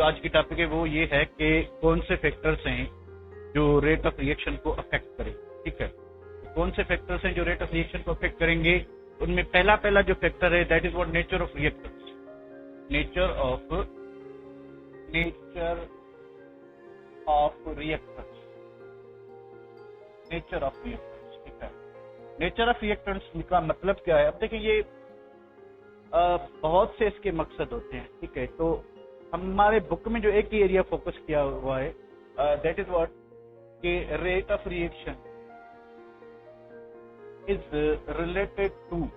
आज की टॉपिक है वो ये है कि कौन से फैक्टर्स हैं जो रेट ऑफ रिएक्शन को अफेक्ट करें। ठीक है, कौन से फैक्टर्स हैं जो रेट ऑफ रिएक्शन को अफेक्ट करेंगे। उनमें पहला जो फैक्टर है that is what nature of reactors. Nature of reactors. Nature of reactors. ठीक है, नेचर ऑफ रिएक्टर्स का मतलब क्या है। अब देखिए ये बहुत से इसके मकसद होते हैं। ठीक है, तो हमारे बुक में जो एक ही एरिया फोकस किया हुआ है दैट इज व्हाट कि rate of reaction is related to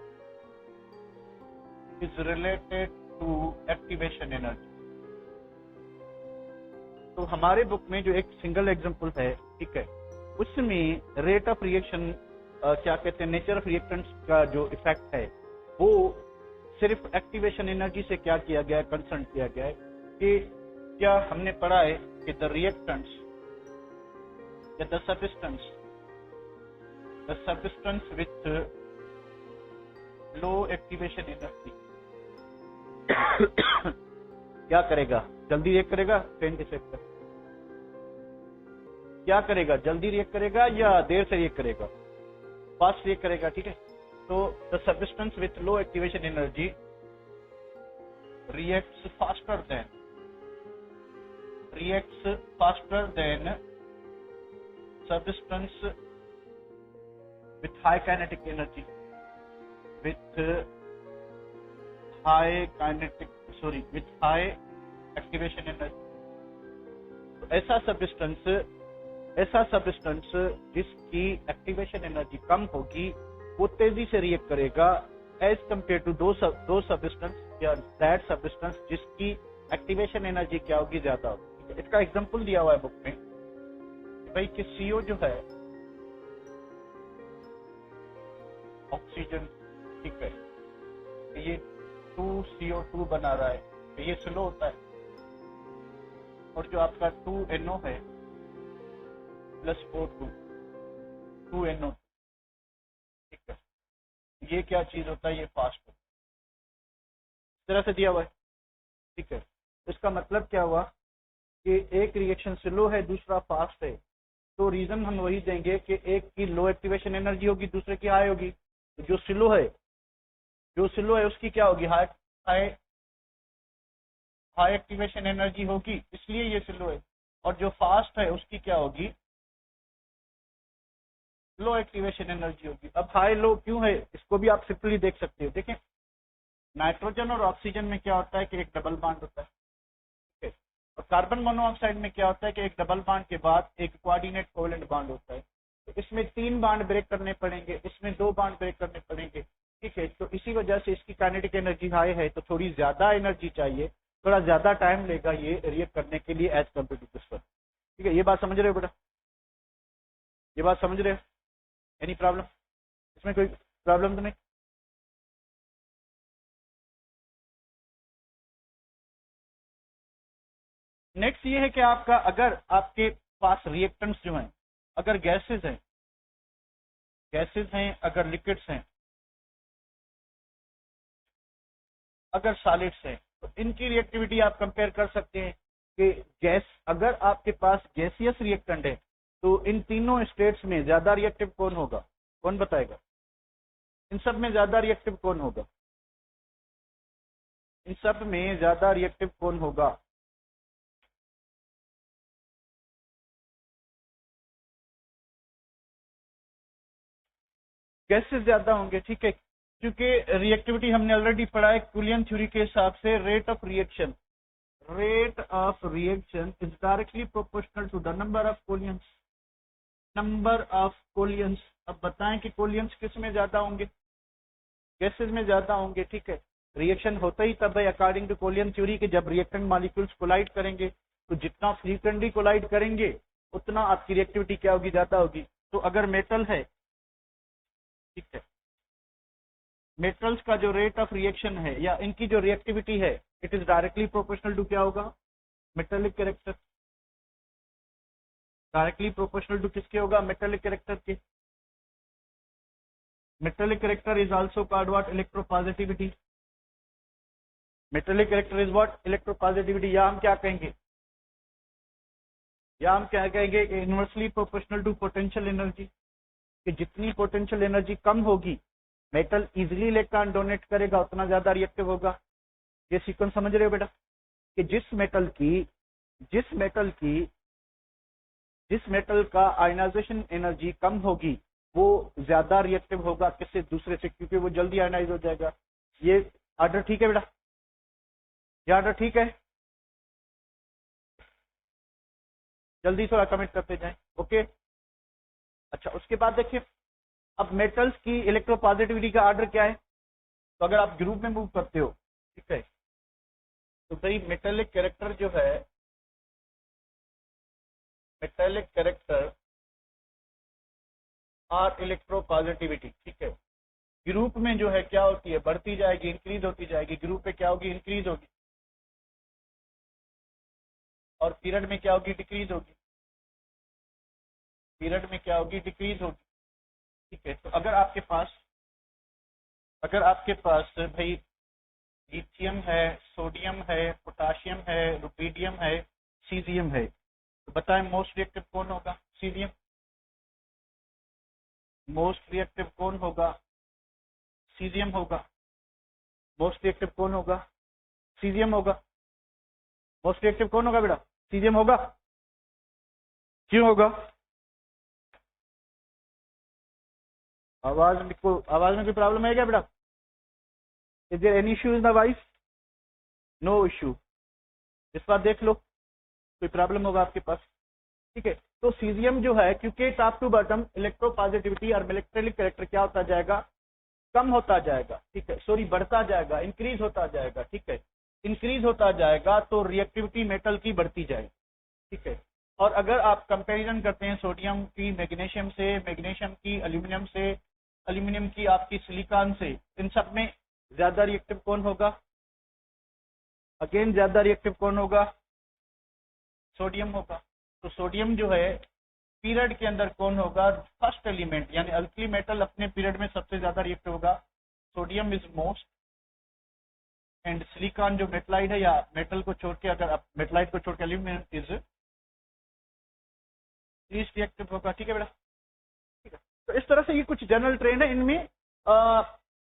activation energy. तो हमारे बुक में जो एक सिंगल एग्जांपल है, ठीक है, उसमें रेट ऑफ रिएक्शन क्या कहते हैं, नेचर ऑफ रिएक्टेंट्स का जो इफेक्ट है वो सिर्फ एक्टिवेशन एनर्जी से क्या किया गया है, कंसर्न किया गया है कि क्या हमने पढ़ा है कि द रिएक्टेंट्स या the substance with low activation energy क्या करेगा, जल्दी रिएक्ट करेगा, ट्रेन के सेक्टर क्या करेगा, जल्दी रिएक्ट करेगा या देर से रिएक्ट करेगा, फास्ट रिएक्ट करेगा। ठीक है, तो the substance with low activation energy reacts faster than substance with high kinetic energy with high activation energy। तो ऐसा सब्सटेंस जिसकी एक्टिवेशन एनर्जी कम होगी वो तेजी से रिएक्ट करेगा एज कंपेयर टू दो सब्सटेंस या दैट सब्सटेंस जिसकी एक्टिवेशन एनर्जी क्या होगी, ज्यादा होगी। इसका एग्जांपल दिया हुआ है बुक में कि भाई कि CO जो है ऑक्सीजन, ठीक है, ये 2CO2 बना रहा है तो ये स्लो होता है, और जो आपका 2NO है प्लस O2 2NO, ठीक है, ये क्या चीज होता है, ये फास्ट होता है। इस तरह से दिया हुआ है। ठीक है, इसका मतलब क्या हुआ कि एक रिएक्शन स्लो है, दूसरा फास्ट है, तो रीजन हम वही देंगे कि एक की लो एक्टिवेशन एनर्जी होगी, दूसरे की हाई होगी। तो जो स्लो है उसकी क्या होगी, हाई एक्टिवेशन एनर्जी होगी, इसलिए ये स्लो है। और जो फास्ट है उसकी क्या होगी, लो एक्टिवेशन एनर्जी होगी। अब हाई लो क्यों है इसको भी आप सिंपली देख सकते हो। देखें, नाइट्रोजन और ऑक्सीजन में क्या होता है कि एक डबल बॉन्ड होता है, ठीक है, और कार्बन मोनोऑक्साइड में क्या होता है कि एक डबल बॉन्ड के बाद एक कोऑर्डिनेट कोवेलेंट बॉन्ड होता है। तो इसमें 3 बॉन्ड ब्रेक करने पड़ेंगे, इसमें 2 बॉन्ड ब्रेक करने पड़ेंगे। ठीक है, तो इसी वजह से इसकी काइनेटिक एनर्जी हाई है, तो थोड़ी ज्यादा एनर्जी चाहिए, थोड़ा ज्यादा टाइम लेगा ये रिएक्ट करने के लिए as compare to this one. ठीक है, ये बात समझ रहे हो बेटा, ये बात समझ रहे हो? एनी प्रॉब्लम, इसमें कोई प्रॉब्लम तो नहीं? नेक्स्ट ये है कि आपका अगर आपके पास रिएक्टेंट्स जो हैं, अगर गैसेस हैं, अगर लिक्विड्स हैं, अगर सॉलिड्स हैं, तो इनकी रिएक्टिविटी आप कंपेयर कर सकते हैं कि अगर आपके पास गैसियस रिएक्टेंट है तो इन तीनों स्टेट्स में ज्यादा रिएक्टिव कौन होगा, कौन बताएगा? इन सब में ज्यादा रिएक्टिव कौन होगा? इन सब में ज्यादा रिएक्टिव कौन होगा? गैसेस ज्यादा होंगे। ठीक है, क्योंकि रिएक्टिविटी हमने ऑलरेडी पढ़ा है कुलियन थ्योरी के हिसाब से rate of reaction is directly proportional to the number of collisions. अब बताएं कि कोलियंस किस में ज्यादा होंगे? गैसेस में ज्यादा होंगे। ठीक है, रिएक्शन होता ही तब है अकॉर्डिंग टू कोलियन थ्योरी कि जब रिएक्टेंट मॉलिक्यूल्स कोलाइड करेंगे, तो जितना फ्रीक्वेंटली कोलाइड करेंगे उतना आपकी रिएक्टिविटी क्या होगी, ज्यादा होगी। तो अगर मेटल है, ठीक है, मेटल्स का जो रेट ऑफ रिएक्शन है या इनकी जो रिएक्टिविटी है it is directly proportional to क्या होगा, metallic character. Directly proportional to किसके होगा, मेटेलिक कैरेक्टर के। Metallic character is also called what, electropositivity. Metallic character is what, electropositivity, या हम क्या कहेंगे, या हम क्या कहेंगे कि inversely proportional to potential energy, कि जितनी पोटेंशियल एनर्जी कम होगी मेटल इजीली इलेक्ट्रॉन डोनेट करेगा, उतना ज्यादा रिएक्टिव होगा। ये सीक्वेंस समझ रहे हो बेटा, कि जिस मेटल का आयनाइजेशन एनर्जी कम होगी वो ज्यादा रिएक्टिव होगा किससे, दूसरे से, क्योंकि वो जल्दी आयनाइज हो जाएगा। ये ऑर्डर ठीक है बेटा, ये ऑर्डर ठीक है? जल्दी थोड़ा कमेंट करते जाएं। ओके, अच्छा उसके बाद देखिए, अब मेटल्स की इलेक्ट्रोपॉजिटिविटी का ऑर्डर क्या है। तो अगर आप ग्रुप में मूव करते हो, ठीक है, तो भाई मेटेलिक कैरेक्टर जो है, मेटेलिक कैरेक्टर और इलेक्ट्रोपॉजिटिविटी, ठीक है, ग्रुप में जो है क्या होती है, बढ़ती जाएगी, इंक्रीज होती जाएगी। ग्रुप में क्या होगी, इंक्रीज होगी, और पीरियड में क्या होगी, डिक्रीज होगी। पीरियड में क्या होगी, डिक्रीज होगी। ठीक है, तो अगर आपके पास भाई लिथियम है, सोडियम है, पोटाशियम है, रुपीडियम है, सीजियम है, तो बताएं मोस्ट रिएक्टिव कौन होगा? सीजियम। मोस्ट रिएक्टिव कौन होगा? सीजियम होगा। मोस्ट रिएक्टिव कौन होगा? सीजियम होगा। मोस्ट रिएक्टिव कौन होगा बेटा? सीजियम होगा। क्यों होगा? आवाज में कोई प्रॉब्लम है क्या बेटा? Is there any issue in the voice? No issue. इस बार देख लो, कोई प्रॉब्लम होगा आपके पास। ठीक है, तो सीजियम जो है, क्योंकि टॉप टू बॉटम इलेक्ट्रोपॉजिटिविटी और इलेक्ट्रिक कैरेक्टर क्या होता जाएगा, कम होता जाएगा। ठीक है, सॉरी बढ़ता जाएगा, इंक्रीज होता जाएगा। ठीक है, इंक्रीज होता जाएगा तो रिएक्टिविटी मेटल की बढ़ती जाएगी। ठीक है, और अगर आप कंपैरिजन करते हैं सोडियम की मैग्नीशियम से, मैग्नीशियम की एल्यूमिनियम से, एल्यूमिनियम की आपकी सिलिकॉन से, इन सब में ज्यादा रिएक्टिव कौन होगा? अगेन ज्यादा रिएक्टिव कौन होगा? सोडियम होगा। तो सोडियम जो है पीरियड के अंदर कौन होगा? फर्स्ट एलिमेंट, यानी अल्कली मेटल अपने पीरियड में सबसे ज्यादा रिएक्टिव होगा। Sodium is most, and silicon जो मेटलाइड है, या मेटल को छोड़ के, अगर आप मेटलाइड को छोड़ के एल्यूमिनियम इज लीस्ट रिएक्टिव होगा। ठीक है बेटा, ठीक है। तो इस तरह से ये कुछ जनरल ट्रेंड है। इनमें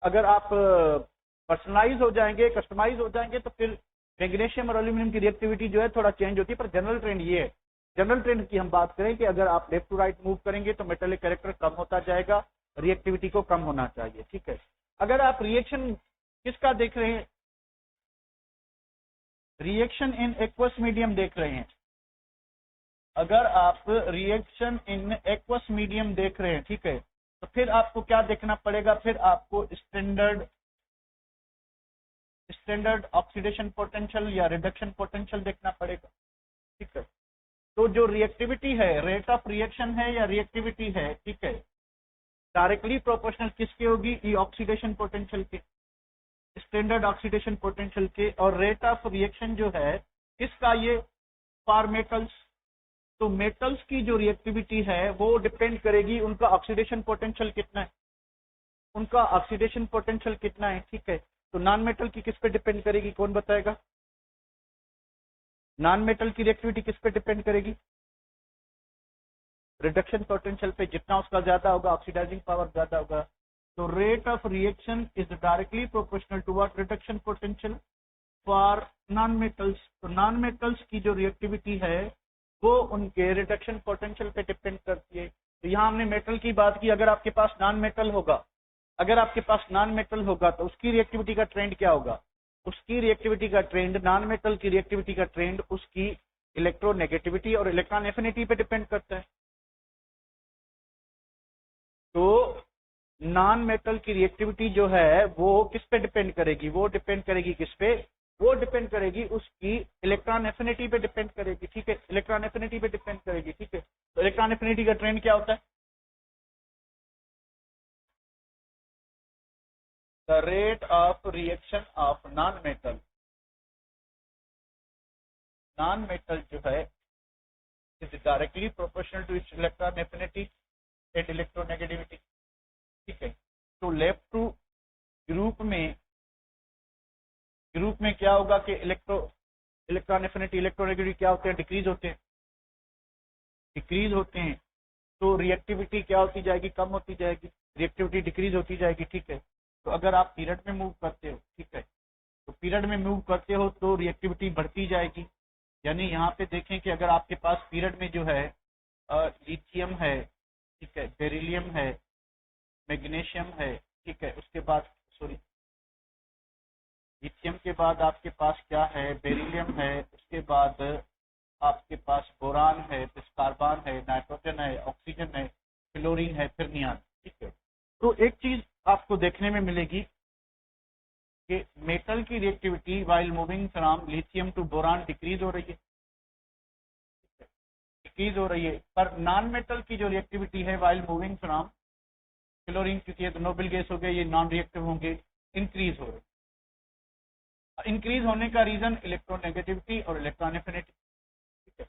अगर आप पर्सनलाइज हो जाएंगे, कस्टमाइज हो जाएंगे, तो फिर मैग्नीशियम और एल्यूमिनियम की रिएक्टिविटी जो है थोड़ा चेंज होती है, पर जनरल ट्रेंड ये है। जनरल ट्रेंड की हम बात करें कि अगर आप लेफ्ट टू राइट मूव करेंगे तो मेटेलिक कैरेक्टर कम होता जाएगा, रिएक्टिविटी को कम होना चाहिए। ठीक है, अगर आप रिएक्शन किसका देख रहे हैं, रिएक्शन इन एक्वस मीडियम देख रहे हैं, अगर आप रिएक्शन इन एक्वस मीडियम देख रहे हैं, ठीक है, तो फिर आपको क्या देखना पड़ेगा? फिर आपको स्टैंडर्ड ऑक्सीडेशन पोटेंशियल या रिडक्शन पोटेंशियल देखना पड़ेगा। ठीक है, तो जो रिएक्टिविटी है, रेट ऑफ रिएक्शन है या रिएक्टिविटी है, ठीक है, डायरेक्टली प्रोपोर्शनल किसके होगी? ई ऑक्सीडेशन पोटेंशियल के, स्टैंडर्ड ऑक्सीडेशन पोटेंशियल के। और रेट ऑफ रिएक्शन जो है किसका? ये फॉर मेटल्स। तो मेटल्स की जो रिएक्टिविटी है वो डिपेंड करेगी उनका ऑक्सीडेशन पोटेंशियल कितना है, उनका ऑक्सीडेशन पोटेंशियल कितना है। ठीक है, तो नॉन मेटल की किस पे डिपेंड करेगी, कौन बताएगा? नॉन मेटल की रिएक्टिविटी किस पे डिपेंड करेगी? रिडक्शन पोटेंशियल पे, जितना उसका ज्यादा होगा ऑक्सीडाइजिंग पावर ज्यादा होगा। तो rate of reaction is directly proportional to what? Reduction potential for non metals. तो नॉन मेटल्स की जो रिएक्टिविटी है वो उनके रिडक्शन पोटेंशियल पे डिपेंड करती है। तो यहाँ हमने मेटल की बात की, अगर आपके पास नॉन मेटल होगा, तो उसकी रिएक्टिविटी का ट्रेंड क्या होगा? उसकी रिएक्टिविटी का ट्रेंड, नॉन मेटल की रिएक्टिविटी का ट्रेंड उसकी इलेक्ट्रोनेगेटिविटी और इलेक्ट्रॉन एफिनिटी पे डिपेंड करता है। तो नॉन मेटल की रिएक्टिविटी जो है वो किस पे डिपेंड करेगी? वो डिपेंड करेगी किस पे? वो डिपेंड करेगी उसकी इलेक्ट्रॉन एफिनिटी पे डिपेंड करेगी। ठीक है, इलेक्ट्रॉन एफिनिटी पे डिपेंड करेगी। ठीक है, तो इलेक्ट्रॉन एफिनिटी का ट्रेंड क्या होता है? The rate of reaction of non metal जो है is directly proportional to its electron affinity and electronegativity. ठीक है, तो लेफ्ट टू ग्रुप में क्या होगा कि इलेक्ट्रॉन एफिनिटी, इलेक्ट्रोनेगेटिविटी क्या होते हैं? डिक्रीज होते हैं। डिक्रीज होते हैं तो रिएक्टिविटी क्या होती जाएगी, कम होती जाएगी, रिएक्टिविटी डिक्रीज होती जाएगी। ठीक है, तो अगर आप पीरियड में मूव करते हो, ठीक है, तो पीरियड में मूव करते हो तो रिएक्टिविटी बढ़ती जाएगी। यानी यहाँ पे देखें कि अगर आपके पास पीरियड में जो है लिथियम है, ठीक है, बेरिलियम है, मैग्नीशियम है, ठीक है, उसके बाद सॉरी लिथियम के बाद आपके पास क्या है, बेरिलियम है, उसके बाद आपके पास बोरान है, फिर कार्बन है, नाइट्रोजन है, ऑक्सीजन है, क्लोरीन है, फिर नियान। ठीक है, तो एक चीज आपको देखने में मिलेगी कि मेटल की reactivity while moving from lithium to boron decrease हो रही है, डिक्रीज हो रही है, पर नॉन मेटल की जो रिएक्टिविटी है वाइल मूविंग फ्रॉम क्लोरीन, क्योंकि ये तो नोबल गैस हो गए, ये नॉन रिएक्टिव होंगे, इंक्रीज हो रही है। इंक्रीज होने का रीजन इलेक्ट्रोनेगेटिविटी और इलेक्ट्रॉन एफिनिटी। ठीक है,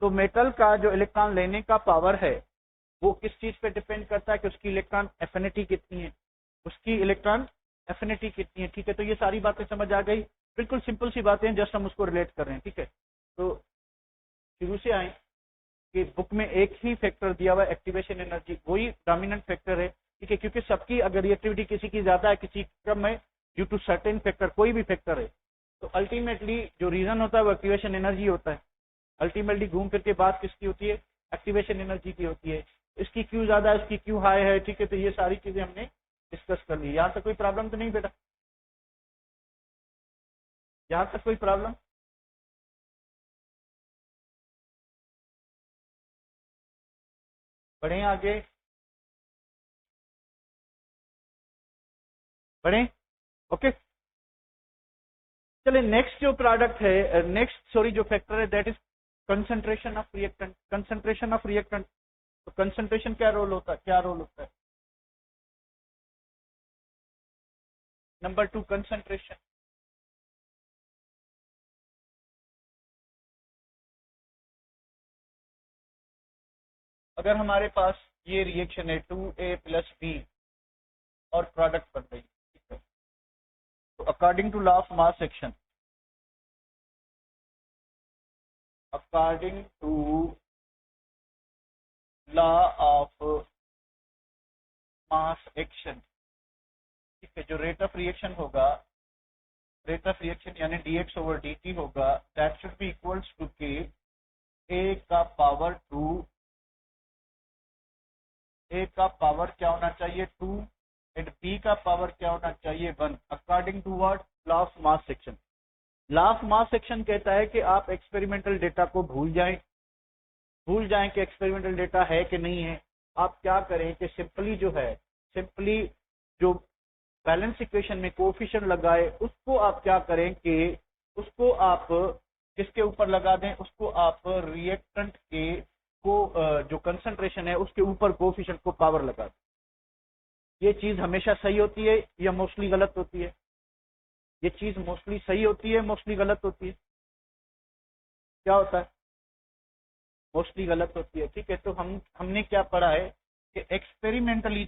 तो मेटल का जो इलेक्ट्रॉन लेने का पावर है वो किस चीज पे डिपेंड करता है कि उसकी इलेक्ट्रॉन एफिनिटी कितनी है, उसकी इलेक्ट्रॉन एफिनिटी कितनी है। ठीक है, तो ये सारी बातें समझ आ गई, बिल्कुल सिंपल सी बातें हैं, जस्ट हम उसको रिलेट कर रहे हैं। ठीक है, तो शुरू से आए कि बुक में एक ही फैक्टर दिया हुआ है, एक्टिवेशन एनर्जी, वही डोमिनेंट फैक्टर है। ठीक है, क्योंकि सबकी अगर रिएक्टिविटी किसी की ज्यादा है, किसी कम है, ड्यू टू सर्टेन फैक्टर, कोई भी फैक्टर है, तो अल्टीमेटली जो रीजन होता है वो एक्टिवेशन एनर्जी होता है। अल्टीमेटली घूम फिर के बात किसकी होती है, एक्टिवेशन एनर्जी की होती है। इसकी क्यों ज्यादा है, इसकी क्यों हाई है। ठीक है, तो ये सारी चीजें हमने डिस्कस कर ली। यहाँ तक कोई प्रॉब्लम तो नहीं बेटा, यहाँ तक कोई प्रॉब्लम? बढ़े आगे, बढ़े, ओके। चलिए नेक्स्ट जो प्रोडक्ट है, नेक्स्ट सॉरी जो फैक्टर है, that is concentration of reactant. Concentration of reactant, तो कंसंट्रेशन क्या रोल होता है, क्या रोल होता है? Number 2 concentration. अगर हमारे पास ये रिएक्शन है 2A + B और प्रोडक्ट बन रही है, ठीक है, तो according to law of mass action, according to law of mass action, ठीक है, जो रेट ऑफ रिएक्शन होगा, रेट ऑफ रिएक्शन यानी dx/dt होगा, that should be equals to k A का पावर 2, A का पावर क्या होना चाहिए 2 एंड B का पावर क्या होना चाहिए 1, according to what, law of mass section. Law of mass section कहता है कि आप एक्सपेरिमेंटल डेटा को भूल जाएं कि एक्सपेरिमेंटल डेटा है कि नहीं है। आप क्या करें कि सिंपली जो बैलेंस इक्वेशन में कोएफिशिएंट लगाए, उसको आप क्या करें कि उसको आप किसके ऊपर लगा दें, उसको आप रिएक्टेंट के को जो कंसंट्रेशन है उसके ऊपर कोएफिशिएंट को पावर लगा दें। ये चीज हमेशा सही होती है या मोस्टली गलत होती है? ये चीज मोस्टली सही होती है, मोस्टली गलत होती है? क्या होता है? मोस्टली गलत होती है। ठीक है, तो हमने क्या पढ़ा है कि एक्सपेरिमेंटली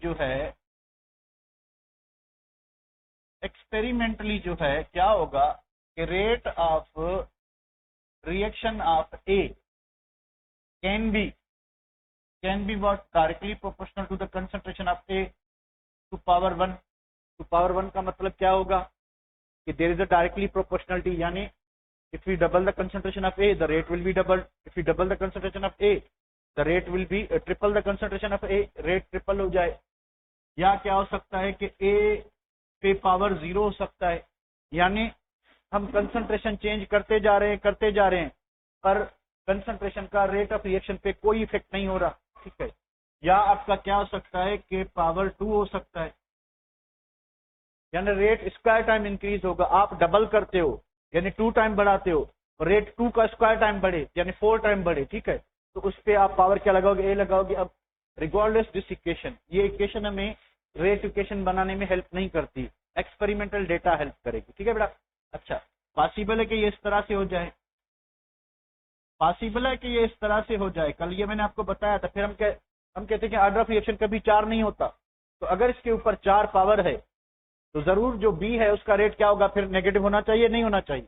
जो है क्या होगा कि rate of reaction of A can be what, directly proportional to the concentration of A to power 1। To power 1 का मतलब क्या होगा कि there is a directly proportionality, यानी if we double the concentration of A, the rate will be doubled. If we double the concentration of A, the rate will be triple the concentration of A, rate triple हो जाए। या क्या हो सकता है कि A पे power 0 हो सकता है, यानी हम कंसंट्रेशन चेंज करते जा रहे हैं पर कंसंट्रेशन का रेट ऑफ रिएक्शन पे कोई इफेक्ट नहीं हो रहा। ठीक है, या आपका क्या हो सकता है कि पावर 2 हो सकता है, यानी रेट स्क्वायर टाइम इंक्रीज होगा। आप डबल करते हो यानी 2 टाइम बढ़ाते हो, रेट 2 का स्क्वायर टाइम बढ़े यानी 4 टाइम बढ़े। ठीक है, तो उस पे आप पावर क्या लगाओगे, ए लगाओगे। अब रिगार्डलेस दिस इक्वेशन, ये इक्वेशन हमें रेट इक्वेशन बनाने में हेल्प नहीं करती, एक्सपेरिमेंटल डेटा हेल्प करेगी। ठीक है बेटा, अच्छा, पॉसिबल है कि ये इस तरह से हो जाए, पॉसिबल है कि ये इस तरह से हो जाए। कल ये मैंने आपको बताया था। फिर हम कहते हैं कि ऑर्डर ऑफ रिएक्शन कभी 4 नहीं होता, तो अगर इसके ऊपर 4 पावर है तो जरूर जो बी है उसका रेट क्या होगा, फिर नेगेटिव होना चाहिए, नहीं होना चाहिए।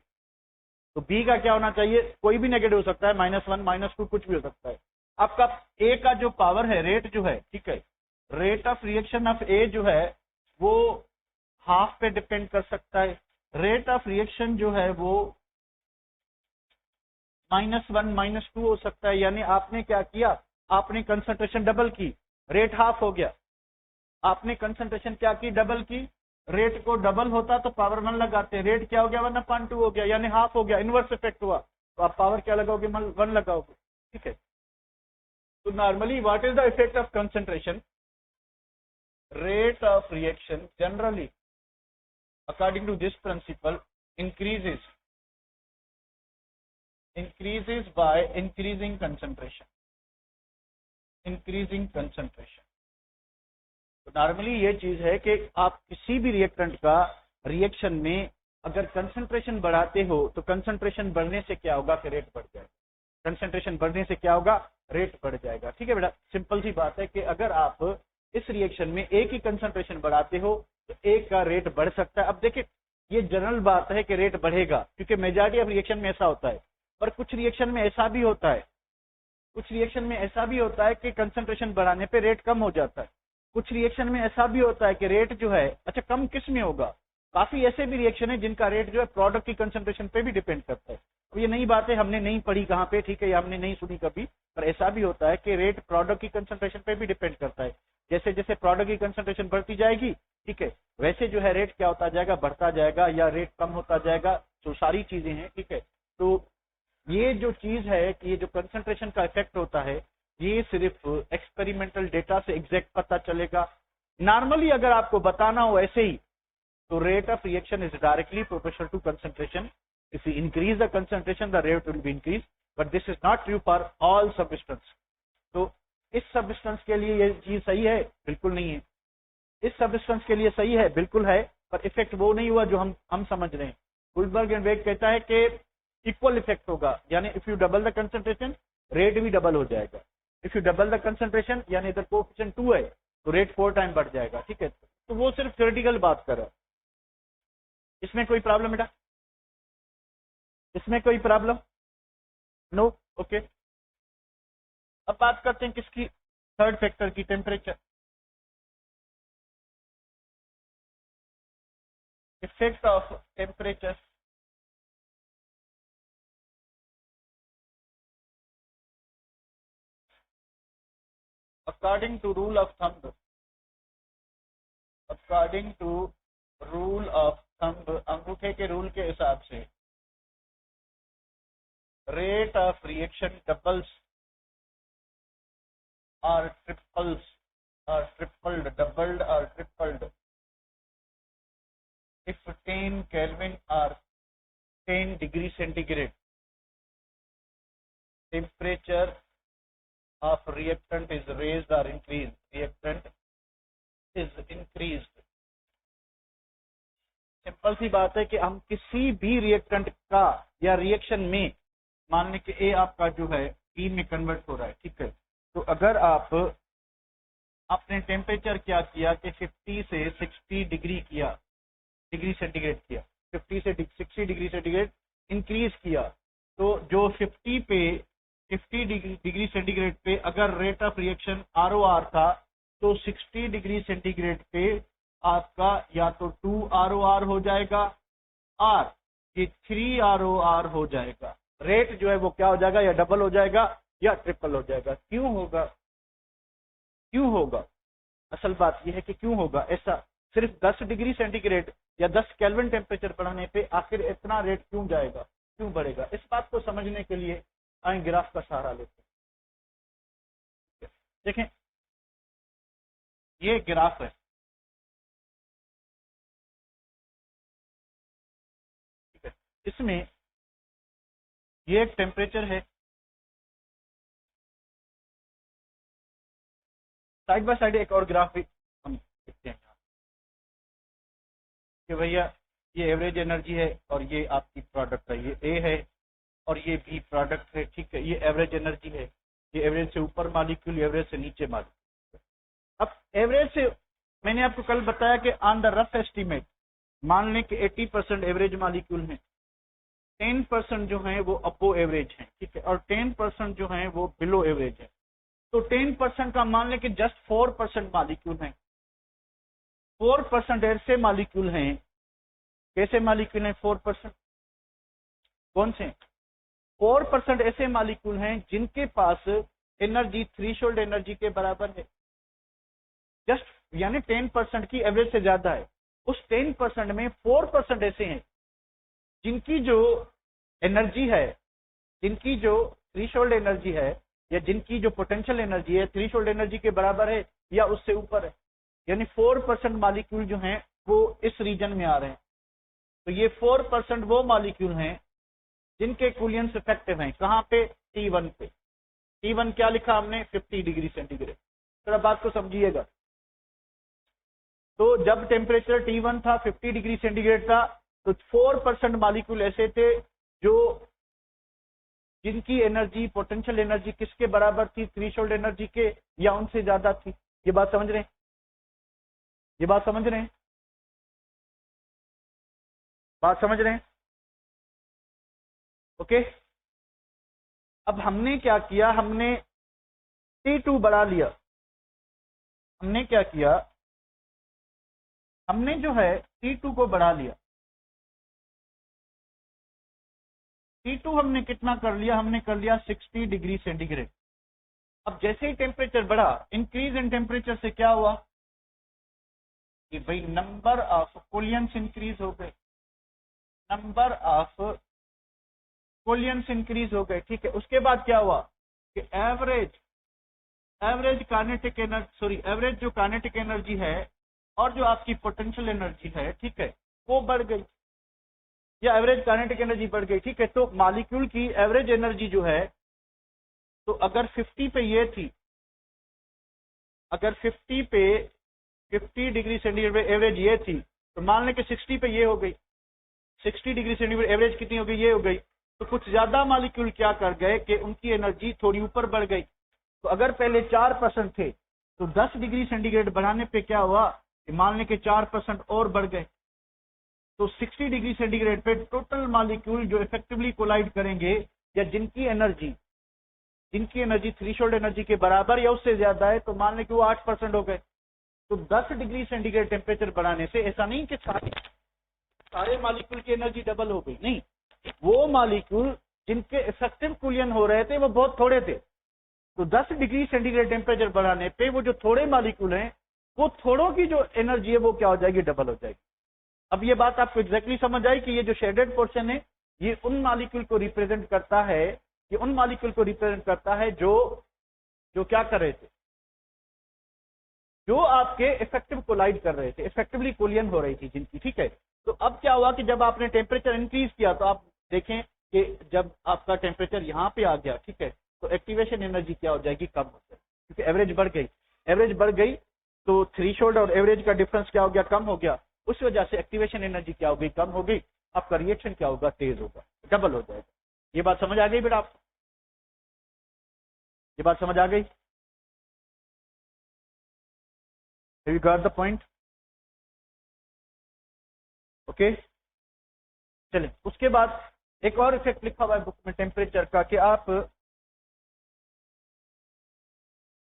तो बी का क्या होना चाहिए, कोई भी नेगेटिव हो सकता है, -1 -2 कुछ भी हो सकता है। आपका ए का जो पावर है, रेट जो है, ठीक है, रेट ऑफ रिएक्शन ऑफ ए जो है वो हाफ पे डिपेंड कर सकता है। रेट ऑफ रिएक्शन जो है वो -1 -2 हो सकता है। यानी आपने क्या किया, आपने कंसंट्रेशन डबल की, रेट हाफ हो गया। आपने कंसंट्रेशन क्या की, डबल की। रेट को डबल होता तो पावर 1 लगाते, रेट क्या हो गया, 1/2 हो गया, यानी हाफ हो गया, इनवर्स इफेक्ट हुआ, तो आप पावर क्या लगाओगे, 1 लगाओगे, ठीक है। तो normally what is the effect of concentration? Rate of reaction generally according to this principle increases by increasing concentration। तो नॉर्मली ये चीज है कि आप किसी भी रिएक्टेंट का रिएक्शन में अगर कंसंट्रेशन बढ़ाते हो तो कंसंट्रेशन बढ़ने से क्या होगा कि रेट बढ़ जाएगा। कंसंट्रेशन बढ़ने से क्या होगा, रेट बढ़ जाएगा, ठीक है बेटा। सिंपल सी बात है कि अगर आप इस रिएक्शन में एक ही कंसंट्रेशन बढ़ाते हो तो एक का रेट बढ़ सकता है। अब देखिए ये जनरल बात है कि रेट बढ़ेगा, क्योंकि मेजॉरिटी ऑफ रिएक्शन में ऐसा होता है, पर कुछ रिएक्शन में ऐसा भी होता है, कि कंसंट्रेशन बढ़ाने पे रेट कम हो जाता है। कुछ रिएक्शन में ऐसा भी होता है कि रेट जो है, अच्छा कम किस में होगा, काफी ऐसे भी रिएक्शन है जिनका रेट जो है प्रोडक्ट की कंसंट्रेशन पे भी डिपेंड करता है। तो ये नई बात है, हमने नहीं पढ़ी कहाँ पे, ठीक है, हमने नहीं सुनी कभी, पर ऐसा भी होता है कि रेट प्रोडक्ट की कंसंट्रेशन पे भी डिपेंड करता है। जैसे जैसे प्रोडक्ट की कंसंट्रेशन बढ़ती जाएगी, ठीक है, वैसे जो है रेट क्या होता जाएगा, बढ़ता जाएगा, या रेट कम होता जाएगा। तो सारी चीजें हैं, ठीक है। तो ये जो चीज है कि ये जो कंसंट्रेशन का इफेक्ट होता है, ये सिर्फ एक्सपेरिमेंटल डेटा से एग्जैक्ट पता चलेगा। नॉर्मली अगर आपको बताना हो ऐसे ही, तो rate of reaction is directly proportional to concentration. If you increase the concentration the rate will be increase, but this is not true for all substance. तो इस सब्सटेंस के लिए ये चीज सही है, बिल्कुल नहीं है। इस सब्सटेंस के लिए सही है, बिल्कुल है, पर इफेक्ट वो नहीं हुआ जो हम समझ रहे हैं। गुलबर्ग एंड वेग कहता है कि इक्वल इफेक्ट होगा, यानी if U double the concentration rate भी डबल हो जाएगा। If U double the concentration यानी इधर कोएफिशिएंट 2 है तो रेट 4 टाइम बढ़ जाएगा, ठीक है। तो वो सिर्फ थ्योरेटिकल बात कर रहा है। इसमें कोई प्रॉब्लम बेटा, इसमें कोई प्रॉब्लम? No, okay. अब बात करते हैं किसकी, थर्ड फैक्टर की, temperature. Effect of temperature according to rule of thumb, अंगूठे के रूल के हिसाब से रेट ऑफ रिएक्शन डबल्स और triples or doubled or tripled if 10 Kelvin or 10 degree centigrade temperature of reactant is raised or increased, reactant is increased। Simple सी बात है कि हम किसी भी रिएक्टेंट का या रिएक्शन में, मान लें कि ए आपका जो है ई में कन्वर्ट हो रहा है, ठीक है, तो अगर आपने टेम्परेचर क्या किया कि 50 से 60 डिग्री सेंटीग्रेड किया, 50 से 60 डिग्री सेंटीग्रेड इंक्रीज किया, तो जो 50 डिग्री सेंटीग्रेड पे अगर रेट ऑफ रिएक्शन ROR था, तो 60 डिग्री सेंटीग्रेड पे आपका या तो 2 ROR हो जाएगा और ये 3 ROR हो जाएगा। रेट जो है वो क्या हो जाएगा, या डबल हो जाएगा या ट्रिपल हो जाएगा। क्यों होगा? असल बात यह है कि क्यों होगा ऐसा। सिर्फ 10 डिग्री सेंटीग्रेड या 10 केल्विन टेम्परेचर बढ़ाने पे आखिर इतना रेट क्यों जाएगा, क्यों बढ़ेगा? इस बात को समझने के लिए आए ग्राफ का सहारा लेते हैं। देखें ये ग्राफ है, ठीक है, इसमें ये एक टेम्परेचर है, साइड बाय साइड एक और ग्राफ भी हम देखते हैं कि भैया ये एवरेज एनर्जी है और ये आपकी प्रोडक्ट है, ये ए है और ये बी प्रोडक्ट है, ठीक है। ये एवरेज एनर्जी है, ये एवरेज से ऊपर मॉलिक्यूल, एवरेज से नीचे मॉलिक्यूल। अब एवरेज से मैंने आपको कल बताया कि ऑन द रफ एस्टीमेट मान लें कि 80% एवरेज मॉलिक्यूल में 10% जो है वो अबो एवरेज है, ठीक है, और 10% जो है वो बिलो एवरेज है। तो 10% का मान लें कि जस्ट 4% मालिक्यूल हैं, 4% ऐसे मालिक्यूल हैं। कैसे मालिक्यूल हैं 4%? कौन से? 4% ऐसे मालिक्यूल हैं जिनके पास एनर्जी थ्रेशोल्ड एनर्जी के बराबर है, जस्ट यानी 10% की एवरेज से ज्यादा है। उस 10% में 4% ऐसे हैं जिनकी जो एनर्जी है, जिनकी जो थ्रेशोल्ड एनर्जी है, या जिनकी जो पोटेंशियल एनर्जी है थ्रेशोल्ड एनर्जी के बराबर है या उससे ऊपर है। यानी 4% मालिक्यूल जो हैं वो इस रीजन में आ रहे हैं। तो ये 4% वो मालिक्यूल हैं जिनके कूलियंस इफेक्टिव हैं। कहां पे? T1 पे। T1 क्या लिखा हमने? 50 डिग्री सेंटीग्रेड। जरा बात को समझिएगा। तो जब टेम्परेचर T1 था 50 डिग्री सेंटीग्रेड था, तो 4% मालिक्यूल ऐसे थे जो जिनकी एनर्जी पोटेंशियल एनर्जी किसके बराबर थी? थ्रेशोल्ड एनर्जी के या उनसे ज्यादा थी। ये बात समझ रहे हैं? ये बात समझ रहे हैं? बात समझ रहे हैं? ओके। अब हमने क्या किया? हमने T2 बढ़ा लिया। हमने क्या किया? हमने जो है T2 को बढ़ा लिया। T2 हमने कितना कर लिया? हमने कर लिया 60 डिग्री सेंटीग्रेड। अब जैसे ही टेम्परेचर बढ़ा, इंक्रीज इन टेम्परेचर से क्या हुआ कि भाई नंबर ऑफ कोलियंस इंक्रीज हो गए, नंबर ऑफ कोलियंस इंक्रीज हो गए। ठीक है। उसके बाद क्या हुआ कि average kinetic energy, sorry average जो काइनेटिक एनर्जी है और जो आपकी पोटेंशियल एनर्जी है, ठीक है, वो बढ़ गई, या एवरेज काइनेटिक एनर्जी बढ़ गई। ठीक है। तो मॉलिक्यूल की एवरेज एनर्जी जो है, तो अगर 50 पे ये थी, अगर 50 डिग्री सेंटीग्रेड पे एवरेज ये थी, तो मान लें कि 60 पे ये हो गई। 60 डिग्री सेंटीग्रेड एवरेज कितनी हो गई? ये हो गई। तो कुछ ज्यादा मॉलिक्यूल क्या कर गए कि उनकी एनर्जी थोड़ी ऊपर बढ़ गई। तो अगर पहले 4% थे, तो 10 डिग्री सेंटीग्रेड बढ़ाने पे क्या हुआ कि मान लें कि 4% और बढ़ गए। तो 60 डिग्री सेंटीग्रेड पे टोटल मॉलिक्यूल जो इफेक्टिवली कोलाइड करेंगे, या जिनकी एनर्जी थ्रेशोल्ड एनर्जी के बराबर या उससे ज्यादा है, तो मान लें कि वो 8% हो गए। तो 10 डिग्री सेंटीग्रेड टेम्परेचर बढ़ाने से ऐसा नहीं कि सारे मॉलिक्यूल की एनर्जी डबल हो गई, नहीं। वो मॉलिक्यूल जिनके इफेक्टिव कूलियन हो रहे थे वो बहुत थोड़े थे। तो 10 डिग्री सेंटीग्रेड टेम्परेचर बढ़ाने पे वो जो थोड़े मॉलिक्यूल हैं, वो थोड़ों की जो एनर्जी है वो क्या हो जाएगी? डबल हो जाएगी। अब ये बात आपको एग्जैक्टली समझ आई कि ये जो शेडेड पोर्शन है, ये उन मॉलिक्यूल को रिप्रेजेंट करता है, ये उन मॉलिक्यूल को रिप्रेजेंट करता है जो क्या कर रहे थे, जो आपके इफेक्टिव कोलाइड कर रहे थे, इफेक्टिवली कोलियन हो रही थी जिनकी। ठीक है। तो अब क्या हुआ कि जब आपने टेम्परेचर इंक्रीज किया, तो आप देखें कि जब आपका टेम्परेचर यहाँ पे आ गया, ठीक है, तो एक्टिवेशन एनर्जी क्या हो जाएगी? कम हो जाएगी, क्योंकि एवरेज बढ़ गई। एवरेज बढ़ गई तो थ्रेशोल्ड और एवरेज का डिफरेंस क्या हो गया? कम हो गया। उस वजह से एक्टिवेशन एनर्जी क्या हो गई? कम हो गई। आपका रिएक्शन क्या होगा? तेज होगा, डबल हो जाएगा। ये बात समझ आ गई बेटा आपको? ये बात समझ आ गई? Have you got the point? Okay. चलिए, उसके बाद एक और इफेक्ट लिखा हुआ है बुक में टेम्परेचर का, कि आप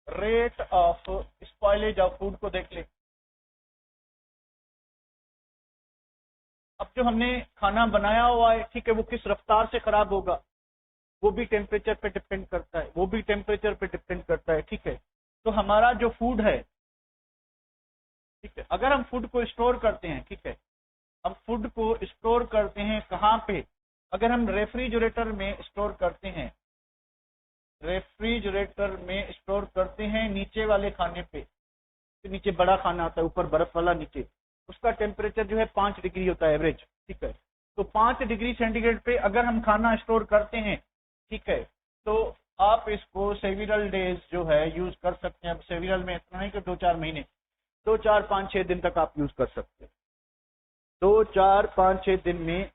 rate of spoilage of food को देख ले। अब जो हमने खाना बनाया हुआ है, ठीक है, वो किस रफ्तार से खराब होगा, वो भी टेम्परेचर पे डिपेंड करता है, वो भी टेम्परेचर पे डिपेंड करता है। ठीक है। तो हमारा जो फूड है, ठीक है, अगर हम फूड को स्टोर करते हैं, ठीक है, हम फूड को स्टोर करते हैं कहाँ पे? अगर हम रेफ्रिजरेटर में स्टोर करते हैं, रेफ्रिजरेटर में स्टोर करते हैं नीचे वाले खाने पे, तो नीचे बड़ा खाना आता है, ऊपर बर्फ वाला नीचे, उसका टेम्परेचर जो है 5 डिग्री होता है एवरेज। ठीक है। तो 5 डिग्री सेंटीग्रेड पे अगर हम खाना स्टोर करते हैं, ठीक है, तो आप इसको सेविरल डेज जो है यूज कर सकते हैं। अब सेविरल में इतना नहीं कि 2-4 महीने, 2-4-5-6 दिन तक आप यूज कर सकते हैं। 2-4-5-6 दिन में,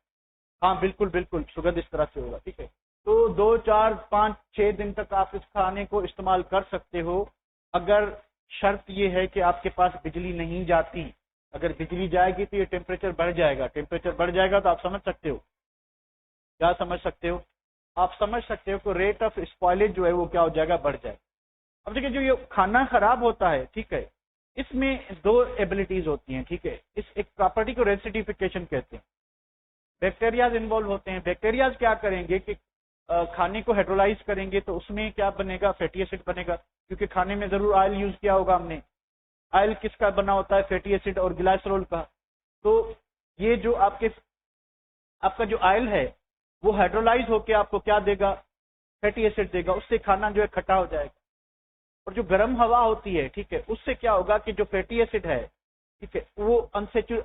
हाँ बिल्कुल बिल्कुल, सुगंध इस तरह से होगा। ठीक है। तो 2-4-5-6 दिन तक आप इस खाने को इस्तेमाल कर सकते हो, अगर शर्त ये है कि आपके पास बिजली नहीं जाती। अगर बिजली जाएगी तो ये टेम्परेचर बढ़ जाएगा। टेम्परेचर बढ़ जाएगा तो आप समझ सकते हो, क्या समझ सकते हो? आप समझ सकते हो कि रेट ऑफ स्पॉइलेज जो है वो क्या हो जाएगा? बढ़ जाएगा। अब देखिए, जो ये खाना खराब होता है, ठीक है, इसमें दो एबिलिटीज होती हैं, ठीक है। इस एक प्रॉपर्टी को रेसिडिफिकेशन कहते हैं। बैक्टीरियाज इन्वॉल्व होते हैं। बैक्टीरियाज क्या करेंगे कि खाने को हाइड्रोलाइज करेंगे, तो उसमें क्या बनेगा, फैटी एसिड बनेगा, क्योंकि खाने में जरूर ऑयल यूज किया होगा हमने। ऑयल किसका बना होता है, फैटी एसिड और ग्लाइसरॉल का। तो ये जो आपका जो ऑयल है वो हाइड्रोलाइज होके आपको क्या देगा, फैटी एसिड देगा। उससे खाना जो है खट्टा हो जाएगा। और जो गर्म हवा होती है, ठीक है, उससे क्या होगा कि जो फैटी एसिड है, ठीक है, वो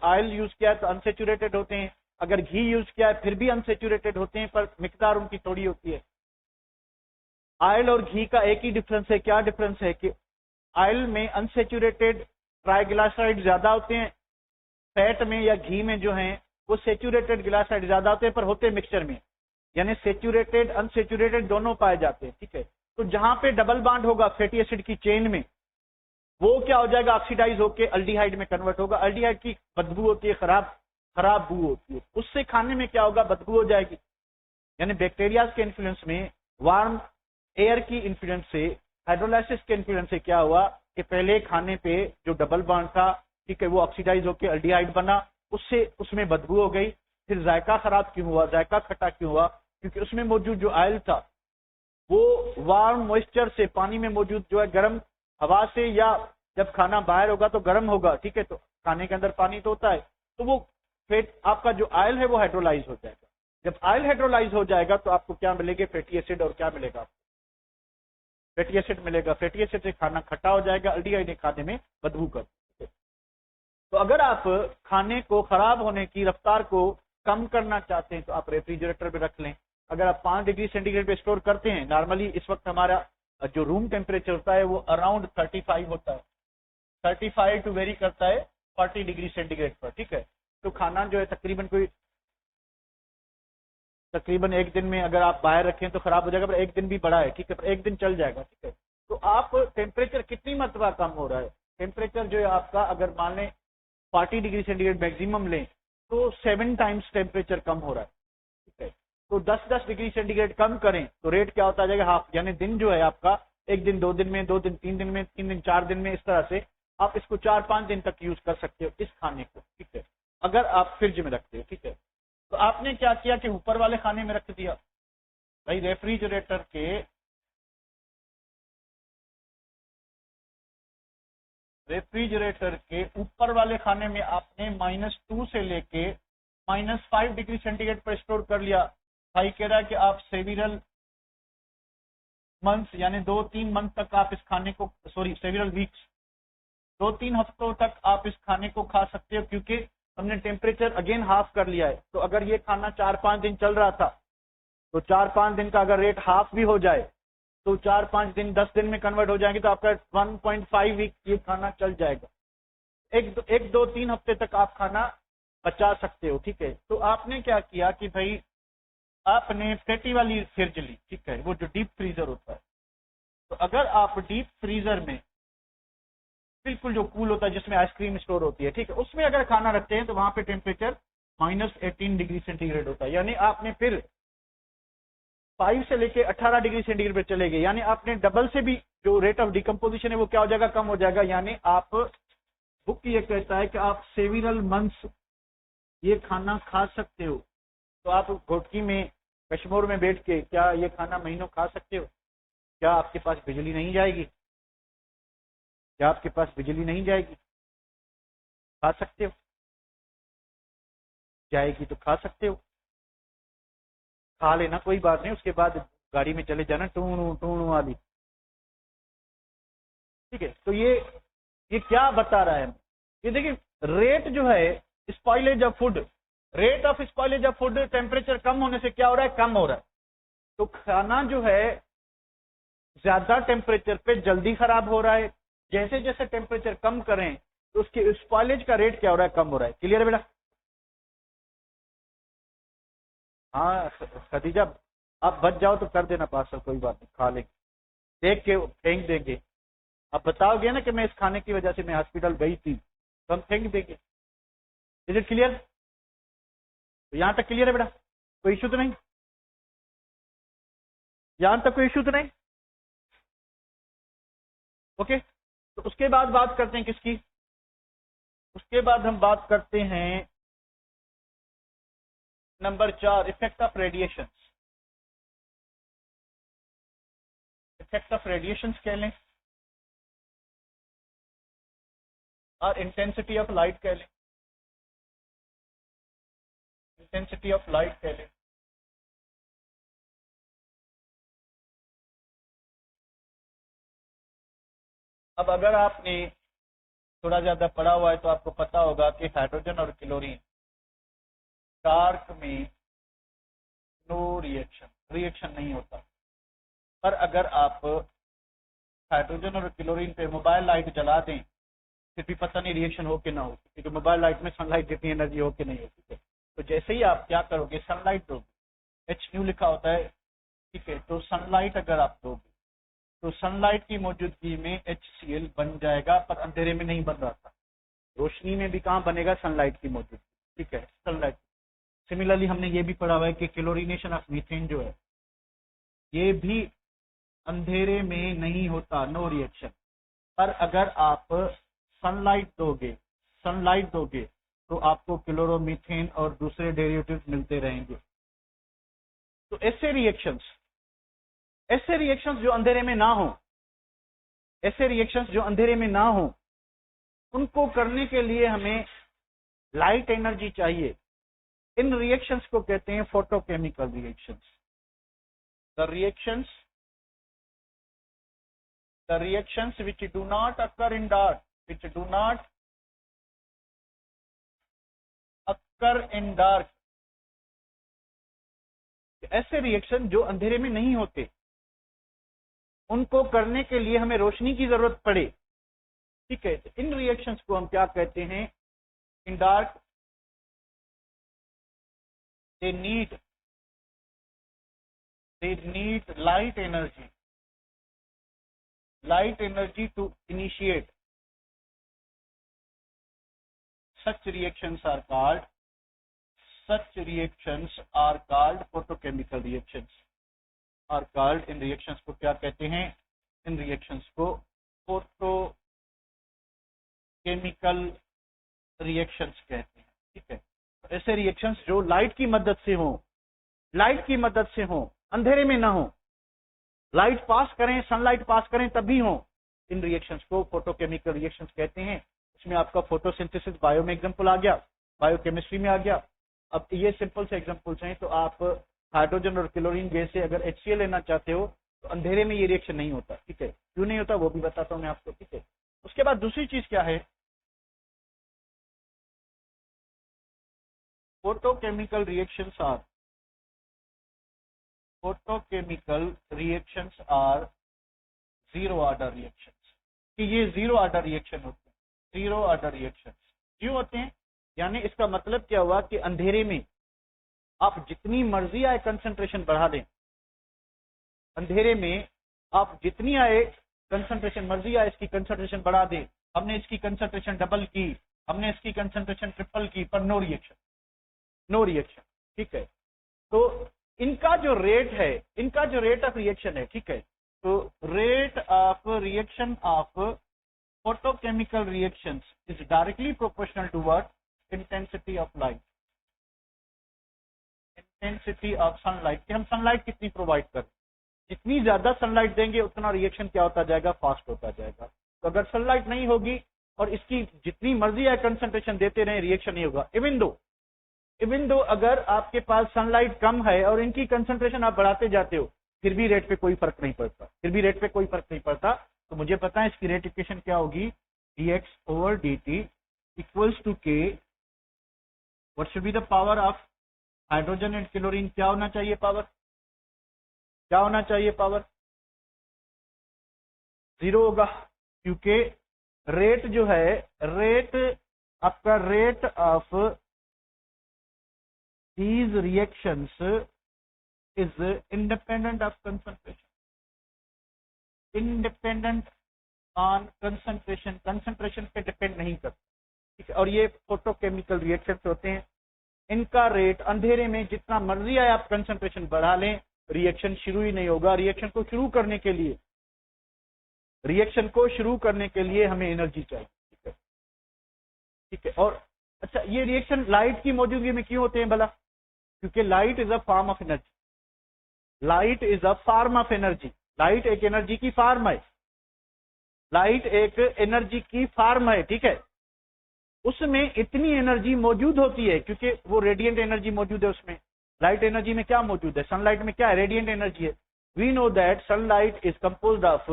ऑयल यूज किया है तो अनसेचुरेटेड होते हैं। अगर घी यूज किया है फिर भी अनसेचुरेटेड होते हैं, पर मिकदार उनकी थोड़ी होती है। ऑयल और घी का एक ही डिफरेंस है। क्या डिफरेंस है कि ऑयल में अनसेचुरेटेड ट्राइग्लिसराइड ज्यादा होते हैं, फैट में या घी में जो है वो सेचुरेटेड ग्लिसराइड ज्यादा होते हैं, पर होते मिक्सचर में, यानी सेचुरेटेड अनसेचुरेटेड दोनों पाए जाते हैं, ठीक है। तो जहां पे डबल बॉन्ड होगा फैटी एसिड की चेन में, वो क्या हो जाएगा, ऑक्सीडाइज होकर अल्डिहाइड में कन्वर्ट होगा। अल्डिहाइड की बदबू होती है, खराब खराब बू होती है, उससे खाने में क्या होगा, बदबू हो जाएगी। यानी बैक्टीरिया के इन्फ्लुएंस में, वार्म एयर की इन्फ्लुएंस से, हाइड्रोलाइसिस के इन्फ्लुएंस से क्या हुआ कि पहले खाने पे जो डबल बॉन्ड था, ठीक है, वो ऑक्सीडाइज होकर अल्डिहाइड बना, उससे उसमें बदबू हो गई। फिर जायका खराब क्यों हुआ, जायका खट्टा क्यों हुआ, क्योंकि उसमें मौजूद जो ऑयल था वो वार्म मॉइस्चर से, पानी में मौजूद जो है गर्म हवा से, या जब खाना बाहर होगा तो गर्म होगा, ठीक है, तो खाने के अंदर पानी तो होता है, तो वो फिर आपका जो ऑयल है वो हाइड्रोलाइज हो जाएगा। जब ऑयल हाइड्रोलाइज हो जाएगा तो आपको क्या मिलेगा, फैटी एसिड, और क्या मिलेगा, फैटी एसिड मिलेगा। फैटी एसिड से खाना खट्टा हो जाएगा, अल्डिहाइड खाने में बदबू कर। तो अगर आप खाने को खराब होने की रफ्तार को कम करना चाहते हैं तो आप रेफ्रिजरेटर पे रख लें। अगर आप 5 डिग्री सेंटीग्रेड पे स्टोर करते हैं, नॉर्मली इस वक्त हमारा जो रूम टेम्परेचर होता है वो अराउंड 35 होता है, 35 टू वेरी करता है 40 डिग्री सेंटीग्रेड पर, ठीक है। तो खाना जो है तकरीबन एक दिन में अगर आप बाहर रखें तो खराब हो जाएगा, पर एक दिन भी बड़ा है, ठीक है, पर एक दिन चल जाएगा, ठीक है। तो आप टेम्परेचर कितनी मरतबा कम हो रहा है, टेम्परेचर जो है आपका, अगर मान लें 40 डिग्री सेंटीग्रेड मैक्सिमम लें तो 7 टाइम्स टेम्परेचर कम हो रहा है, ठीक है। तो 10-10 डिग्री सेंटीग्रेड कम करें तो रेट क्या होता जाएगा, हाफ। यानी दिन जो है आपका, एक दिन 2 दिन में, 2 दिन 3 दिन में, 3 दिन 4 दिन में, इस तरह से आप इसको 4-5 दिन तक यूज कर सकते हो इस खाने को, ठीक है, अगर आप फ्रिज में रखते हो, ठीक है। तो आपने क्या किया कि ऊपर वाले खाने में रख दिया भाई, रेफ्रिजरेटर के ऊपर वाले खाने में आपने -2 से लेके -5 डिग्री सेंटीग्रेड पर स्टोर कर लिया। भाई कह रहा है कि आप सेविरल मंथ्स, यानी 2-3 मंथ तक आप इस खाने को, सॉरी सेविरल वीक्स, 2-3 हफ्तों तक आप इस खाने को खा सकते हो, क्योंकि हमने टेम्परेचर अगेन हाफ कर लिया है। तो अगर ये खाना 4-5 दिन चल रहा था, तो 4-5 दिन का अगर रेट हाफ भी हो जाए तो 4-5 दिन 10 दिन में कन्वर्ट हो जाएंगे, तो आपका 1.5 वीक ये खाना चल जाएगा। एक दो 3 हफ्ते तक आप खाना बचा सकते हो, ठीक है। तो आपने क्या किया कि भाई आपने फैटी वाली फ्रिज ली, ठीक है, वो जो डीप फ्रीजर होता है। तो अगर आप डीप फ्रीजर में, बिल्कुल जो कूल होता है जिसमें आइसक्रीम स्टोर होती है, ठीक है, उसमें अगर खाना रखते हैं तो वहां पे टेम्परेचर -18 डिग्री सेंटीग्रेड होता है। यानी आपने फिर 5 से लेके 18 डिग्री सेंटीग्रेड पे चले गए, यानी आपने डबल से भी जो रेट ऑफ डिकम्पोजिशन है वो क्या हो जाएगा, कम हो जाएगा। यानी आप, बुक ये कहता है कि आप सेविरल मंथ्स ये खाना खा सकते हो। तो आप घोटकी में, कश्मीर में बैठ के क्या ये खाना महीनों खा सकते हो? क्या आपके पास बिजली नहीं जाएगी? क्या आपके पास बिजली नहीं जाएगी? खा सकते हो, जाएगी तो खा सकते हो, खा लेना, कोई बात नहीं, उसके बाद गाड़ी में चले जाना टूणू टूणू वाली, ठीक है। तो ये क्या बता रहा है, ये देखिए रेट जो है spoilage of food, rate of spoilage of food, temperature कम होने से क्या हो रहा है, कम हो रहा है। तो खाना जो है ज्यादा टेम्परेचर पे जल्दी खराब हो रहा है, जैसे जैसे टेम्परेचर कम करें तो उसके स्पॉइलेज का रेट क्या हो रहा है, कम हो रहा है। क्लियर है बेटा? हाँ खदीजा, आप बच जाओ तो कर देना पार्सल, कोई बात नहीं, खा लेंगे, देख के फेंक देंगे। आप बताओगे ना कि मैं इस खाने की वजह से मैं हॉस्पिटल गई थी, तो हम फेंक देंगे। Is it clear? तो यहां तक क्लियर है बेटा? कोई इशू तो नहीं? यहां तक कोई इशू तो नहीं? ओके, तो उसके बाद बात करते हैं किसकी, उसके बाद हम बात करते हैं number 4, effect of radiation. Effect of radiation कह लें और इंटेंसिटी ऑफ लाइट कह लें, इंटेंसिटी ऑफ लाइट कह लें। अब अगर आपने थोड़ा ज्यादा पढ़ा हुआ है तो आपको पता होगा कि हाइड्रोजन और क्लोरीन डार्क में नो रिएक्शन, रिएक्शन नहीं होता। पर अगर आप हाइड्रोजन और क्लोरीन पे मोबाइल लाइट जला दें फिर भी पता नहीं रिएक्शन हो कि ना हो, क्योंकि मोबाइल लाइट में सनलाइट जितनी एनर्जी हो कि नहीं होती है। तो जैसे ही आप क्या करोगे, सनलाइट दोगे, एच न्यू लिखा होता है, ठीक है, तो सनलाइट अगर आप दोगे तो सनलाइट की मौजूदगी में HCl बन जाएगा, पर अंधेरे में नहीं बन रहा था। रोशनी में भी कहाँ बनेगा, सनलाइट की मौजूदगी, ठीक है, सनलाइट। सिमिलरली हमने ये भी पढ़ा हुआ है कि क्लोरीनेशन ऑफ मीथेन जो है ये भी अंधेरे में नहीं होता, नो रिएक्शन। पर अगर आप सनलाइट दोगे तो आपको क्लोरोमीथेन और दूसरे डेरिवेटिव्स मिलते रहेंगे। तो ऐसे रिएक्शंस जो अंधेरे में ना हो, ऐसे रिएक्शंस जो अंधेरे में ना हो, उनको करने के लिए हमें लाइट एनर्जी चाहिए। इन रिएक्शंस को कहते हैं photochemical reactions. The reactions which do not occur in dark, ऐसे रिएक्शन जो अंधेरे में नहीं होते, उनको करने के लिए हमें रोशनी की जरूरत पड़े, ठीक है। तो इन रिएक्शंस को हम क्या कहते हैं, इन dark they need light energy to initiate. Such reactions are called photochemical reactions are called, in reactions को क्या कहते हैं, इन reactions को photochemical reactions कहते हैं, ठीक है। ऐसे रिएक्शंस जो लाइट की मदद से हो, अंधेरे में ना हो, लाइट पास करें, सनलाइट पास करें तभी हो, इन रिएक्शंस को फोटोकेमिकल रिएक्शंस कहते हैं। इसमें आपका फोटोसिंथेसिस बायो में एग्जांपल आ गया, बायोकेमिस्ट्री में आ गया। अब ये सिंपल से एग्जांपल्स हैं। तो आप हाइड्रोजन और क्लोरीन गैस से अगर HCl लेना चाहते हो तो अंधेरे में ये रिएक्शन नहीं होता, ठीक है। क्यों नहीं होता वो भी बताता हूं मैं आपको, ठीक है। उसके बाद दूसरी चीज क्या है, photochemical reactions are zero order reactions, कि ये जीरो ऑर्डर रिएक्शन होते हैं। जीरो ऑर्डर रिएक्शन क्यों होते हैं, यानी इसका मतलब क्या हुआ कि अंधेरे में आप जितनी मर्जी आए कंसंट्रेशन बढ़ा दें, अंधेरे में आप जितनी आए कंसंट्रेशन मर्जी आए इसकी कंसंट्रेशन बढ़ा दें, हमने इसकी कंसंट्रेशन डबल की, हमने इसकी कंसंट्रेशन ट्रिपल की, पर नो रिएक्शन, ठीक है। तो इनका जो रेट ऑफ रिएक्शन है, ठीक है, तो rate of reaction of photochemical reactions is directly proportional to what, intensity of light, intensity of sunlight, कि हम सनलाइट कितनी प्रोवाइड करें। जितनी ज्यादा सनलाइट देंगे उतना रिएक्शन क्या होता जाएगा, फास्ट होता जाएगा। तो अगर सनलाइट नहीं होगी और इसकी जितनी मर्जी है कंसंट्रेशन देते रहे, रिएक्शन नहीं होगा। इवन दो अगर आपके पास सनलाइट कम है और इनकी कंसंट्रेशन आप बढ़ाते जाते हो, फिर भी रेट पे कोई फर्क नहीं पड़ता, तो मुझे पता है इसकी रेट इक्वेशन क्या होगी, dx/dt equals to k, what should be the power of hydrogen and chlorine, क्या होना चाहिए पावर, 0 होगा, क्योंकि रेट जो है, आपका rate of these reactions is independent of concentration, independent on concentration पे डिपेंड नहीं करता, ठीक है। और ये फोटोकेमिकल रिएक्शंस होते हैं, इनका रेट अंधेरे में जितना मर्जी आए आप कंसंट्रेशन बढ़ा लें, रिएक्शन शुरू ही नहीं होगा। रिएक्शन को शुरू करने के लिए रिएक्शन को शुरू करने के लिए हमें एनर्जी चाहिए। ठीक है, ठीक है। और अच्छा, ये रिएक्शन लाइट की मौजूदगी में क्यों होते हैं भला? क्योंकि light is a form of energy. Light is a form of energy. Light एक एनर्जी की फॉर्म है। लाइट एक एनर्जी की फॉर्म है। ठीक है, उसमें इतनी एनर्जी मौजूद होती है क्योंकि वो रेडिएंट एनर्जी मौजूद है उसमें। लाइट एनर्जी में क्या मौजूद है? सनलाइट में क्या है? रेडिएंट एनर्जी है। We know that sunlight is composed of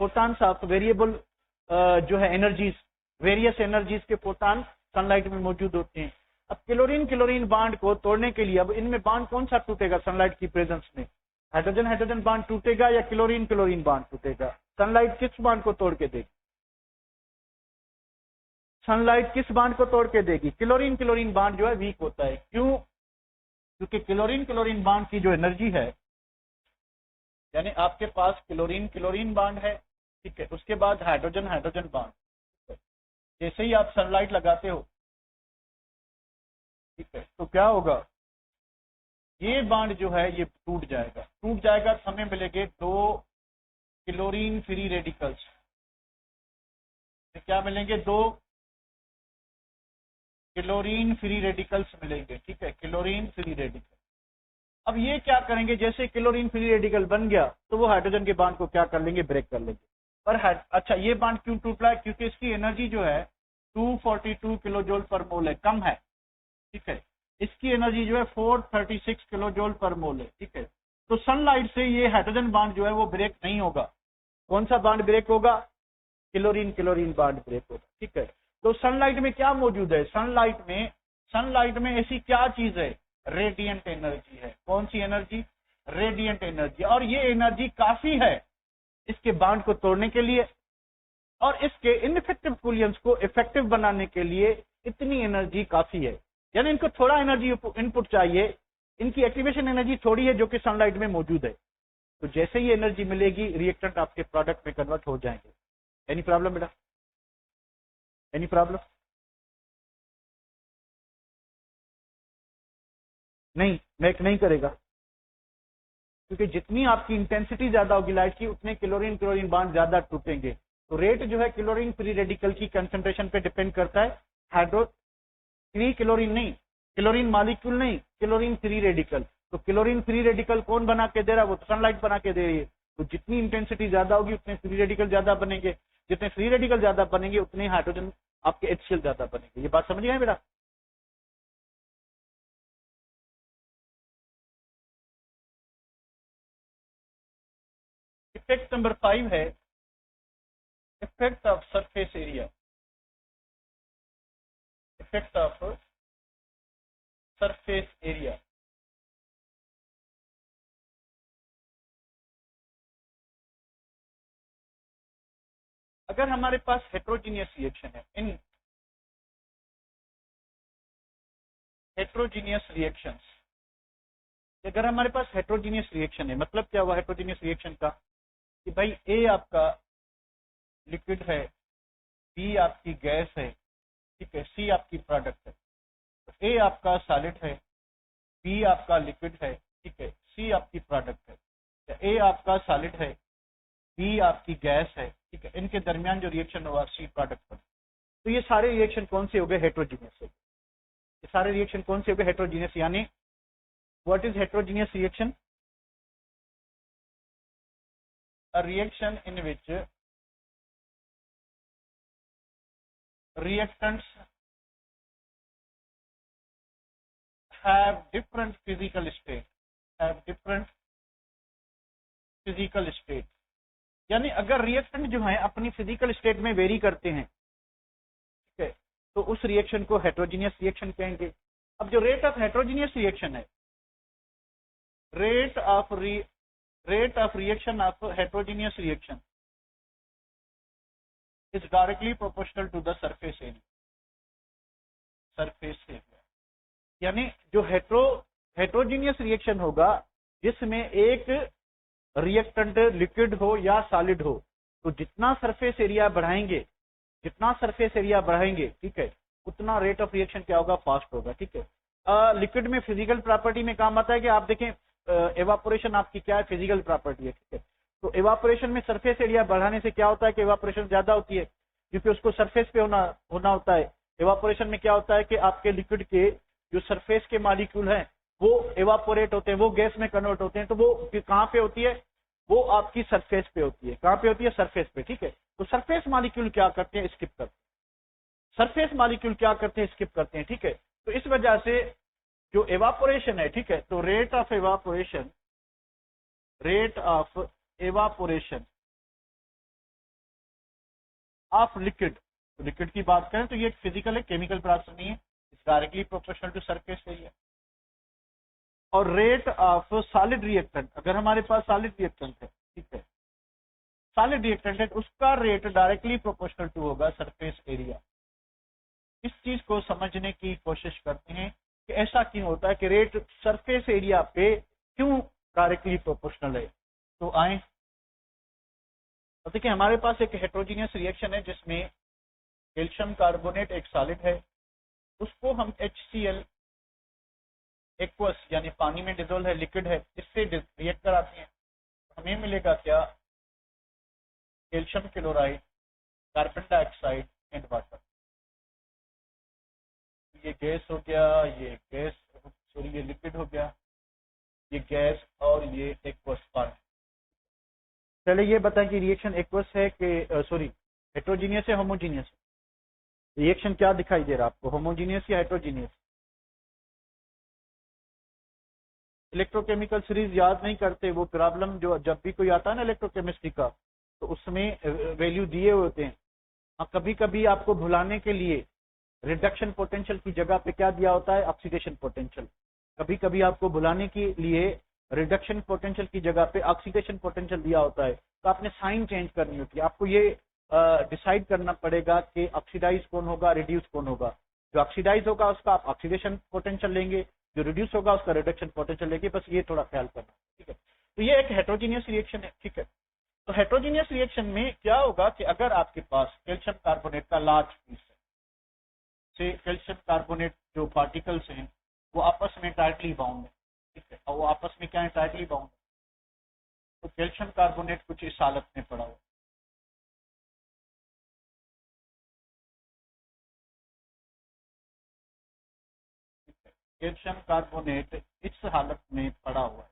photons of variable जो है एनर्जीज, वेरियस एनर्जीज के फोटॉन सनलाइट में मौजूद होते हैं। अब क्लोरीन क्लोरीन बॉन्ड को तोड़ने के लिए अब इनमें बॉन्ड कौन सा टूटेगा सनलाइट की प्रेजेंस में? हाइड्रोजन हाइड्रोजन बॉन्ड टूटेगा या क्लोरीन क्लोरीन बॉन्ड टूटेगा? सनलाइट किस बॉन्ड को तोड़ के देगी? सनलाइट किस बॉन्ड को तोड़ के देगी? क्लोरीन क्लोरीन बॉन्ड जो है वीक होता है। क्यों? क्योंकि क्लोरीन क्लोरीन बॉन्ड की जो एनर्जी है, यानी आपके पास क्लोरीन क्लोरीन बॉन्ड है, ठीक है, उसके बाद हाइड्रोजन हाइड्रोजन बॉन्ड, जैसे ही आप सनलाइट लगाते हो, ठीक है, तो क्या होगा? ये बॉन्ड जो है ये टूट जाएगा। टूट जाएगा तो हमें मिलेंगे 2 क्लोरीन फ्री रेडिकल्स। क्या मिलेंगे? 2 क्लोरीन फ्री रेडिकल्स मिलेंगे। ठीक है, क्लोरीन फ्री रेडिकल। अब ये क्या करेंगे? जैसे क्लोरीन फ्री रेडिकल बन गया तो वो हाइड्रोजन के बॉन्ड को क्या कर लेंगे? ब्रेक कर लेंगे। पर अच्छा, ये बॉन्ड क्यों टूट रहा है? क्योंकि इसकी एनर्जी जो है 242 किलो जूल पर मोल है, कम है। ठीक है, इसकी एनर्जी जो है 436 किलो जूल पर मोल है। ठीक है, तो सनलाइट से ये हाइड्रोजन बॉन्ड जो है वो ब्रेक नहीं होगा। कौन सा बॉन्ड ब्रेक होगा? क्लोरीन क्लोरीन बॉन्ड ब्रेक होगा। ठीक है, तो सनलाइट में क्या मौजूद है? सनलाइट में ऐसी क्या चीज है? रेडिएंट एनर्जी है। कौन सी एनर्जी? Radiant energy. और ये एनर्जी काफी है इसके बॉन्ड को तोड़ने के लिए और इसके इनइफेक्टिव कूलियंस को इफेक्टिव बनाने के लिए इतनी एनर्जी काफी है। यानी इनको थोड़ा एनर्जी इनपुट चाहिए, इनकी एक्टिवेशन एनर्जी थोड़ी है जो कि सनलाइट में मौजूद है। तो जैसे ही एनर्जी मिलेगी रिएक्टेंट आपके प्रोडक्ट में कन्वर्ट हो जाएंगे। एनी प्रॉब्लम बेटा? Any problem? नहीं, मेक नहीं करेगा, क्योंकि जितनी आपकी इंटेंसिटी ज्यादा होगी लाइट की उतने क्लोरीन क्लोरीन बॉन्ड ज्यादा टूटेंगे। तो रेट जो है क्लोरीन फ्री रेडिकल की कंसंट्रेशन पे डिपेंड करता है। हाइड्रो फ्री क्लोरीन नहीं, क्लोरीन मॉलिक्यूल नहीं, क्लोरीन फ्री रेडिकल। तो क्लोरीन फ्री रेडिकल कौन बना के दे रहा है? वो तो सनलाइट बना के दे रही है। तो जितनी इंटेंसिटी ज्यादा होगी उतने फ्री रेडिकल ज्यादा बनेंगे, जितने फ्री रेडिकल ज्यादा बनेंगे उतने हाइड्रोजन आपके HCl ज्यादा बनेंगे। ये बात समझ गए बेटा? इफेक्ट नंबर 5 है effect of surface area. Effect of surface area. अगर हमारे पास हेट्रोजीनियस रिएक्शन है, इन हेट्रोजीनियस रिएक्शंस, अगर हमारे पास हेट्रोजीनियस रिएक्शन है, मतलब क्या हुआ हेट्रोजीनियस रिएक्शन का? कि भाई ए आपका लिक्विड है, बी आपकी गैस है, ठीक है, सी आपकी प्रोडक्ट है। तो ए आपका सॉलिड है, बी आपका लिक्विड है, ठीक है, सी आपकी प्रोडक्ट है। ए आपका सॉलिड है, बी आपकी गैस है, ठीक है, इनके दरमियान जो रिएक्शन हुआ सी प्रोडक्ट पर। तो ये सारे रिएक्शन कौन से हो गए? हेट्रोजीनियस। ये सारे रिएक्शन कौन से हो गए? हेट्रोजीनियस। यानी what is heterogeneous reaction? A reaction in which reactants have different physical state, यानी अगर रिएक्टेंट जो है अपनी फिजिकल स्टेट में वेरी करते हैं, ठीक है, तो उस रिएक्शन को हेट्रोजीनियस रिएक्शन कहेंगे। अब जो रेट ऑफ हेट्रोजीनियस रिएक्शन है, rate of reaction of heterogeneous reaction is directly proportional to the surface area। यानी जो हेट्रोजीनियस रिएक्शन होगा जिसमें एक रिएक्टेंट लिक्विड हो या सॉलिड हो, तो जितना सरफेस एरिया बढ़ाएंगे, ठीक है, उतना रेट ऑफ रिएक्शन क्या होगा? फास्ट होगा। ठीक है, लिक्विड में फिजिकल प्रॉपर्टी में काम आता है कि आप देखें एवापोरेशन आपकी क्या है? फिजिकल प्रॉपर्टी है। ठीक है, तो एवापोरेशन में सरफेस एरिया बढ़ाने से क्या होता है कि एवापोरेशन ज्यादा होती है, क्योंकि उसको सरफेस पे होना होता है। एवापोरेशन में क्या होता है कि आपके लिक्विड के जो सरफेस के मॉलिक्यूल हैं वो एवापोरेट होते हैं, वो गैस में कन्वर्ट होते हैं। तो वो कहाँ पे होती है, वो आपकी सरफेस पे होती है। कहाँ पे होती है, सरफेस पे, ठीक है। तो सरफेस मॉलिक्यूल क्या करते हैं, स्किप करते हैं। सरफेस मॉलिक्यूल क्या करते हैं, स्किप करते हैं, ठीक है। तो इस वजह से जो एवापोरेशन है, ठीक है, तो rate of evaporation of liquid की बात करें तो ये एक फिजिकल है, केमिकल प्रोसेस नहीं है, it's directly proportional to surface area. और रेट ऑफ सॉलिड रिएक्टेंट, अगर हमारे पास सॉलिड रिएक्टेंट है, ठीक है, सॉलिड रिएक्टेंट है, उसका रेट डायरेक्टली प्रोपोर्शनल टू होगा सरफेस एरिया। इस चीज को समझने की कोशिश करते हैं कि ऐसा क्यों होता है कि रेट सरफेस एरिया पे क्यों डायरेक्टली प्रोपोर्शनल है। तो आए, तो देखिए हमारे पास एक हेट्रोजीनियस रिएक्शन है जिसमें कैल्शियम कार्बोनेट एक सॉलिड है, उसको हम HCl एक्वस यानी पानी में डिजोल्व है, लिक्विड है, इससे रिएक्ट कराते हैं। हमें मिलेगा क्या, calcium chloride, carbon dioxide and water. ये गैस हो गया, ये गैस सॉरी ये लिक्विड हो गया, ये गैस और ये एक्वस पानी। चले ये बताएं कि रिएक्शन एक्वस है कि सॉरी हेट्रोजीनियस है, होमोजीनियस है। रिएक्शन क्या दिखाई दे रहा है आपको, होमोजीनियस या हेट्रोजीनियस? इलेक्ट्रोकेमिकल सीरीज याद नहीं करते, वो प्रॉब्लम जो जब भी कोई आता है ना इलेक्ट्रोकेमिस्ट्री का, तो उसमें वैल्यू दिए होते हैं। कभी कभी आपको भुलाने के लिए रिडक्शन पोटेंशियल की जगह पे क्या दिया होता है, ऑक्सीडेशन पोटेंशियल। कभी कभी आपको भुलाने के लिए रिडक्शन पोटेंशियल की जगह पे ऑक्सीडेशन पोटेंशियल दिया होता है, तो आपने साइन चेंज करनी होती है। आपको ये डिसाइड करना पड़ेगा कि ऑक्सीडाइज कौन होगा, रिड्यूस कौन होगा। जो ऑक्सीडाइज होगा उसका आप ऑक्सीडेशन पोटेंशियल लेंगे, जो रिड्यूस होगा उसका रिडक्शन पोटेंशियल लेंगे। बस ये थोड़ा ख्याल करना, ठीक है। तो ये एक हेट्रोजीनियस रिएक्शन है, ठीक है। तो हेट्रोजीनियस रिएक्शन में क्या होगा कि अगर आपके पास कैल्शियम कार्बोनेट का लार्ज पीस है, से कैल्शियम कार्बोनेट जो पार्टिकल्स हैं वो आपस में टाइटली बाउंड है, ठीक है, और वो आपस में क्या है, टाइटली बाउंड। तो कैल्शियम कार्बोनेट कुछ इस हालत में पड़ा हुआ, कैल्शियम कार्बोनेट इस हालत में पड़ा हुआ है।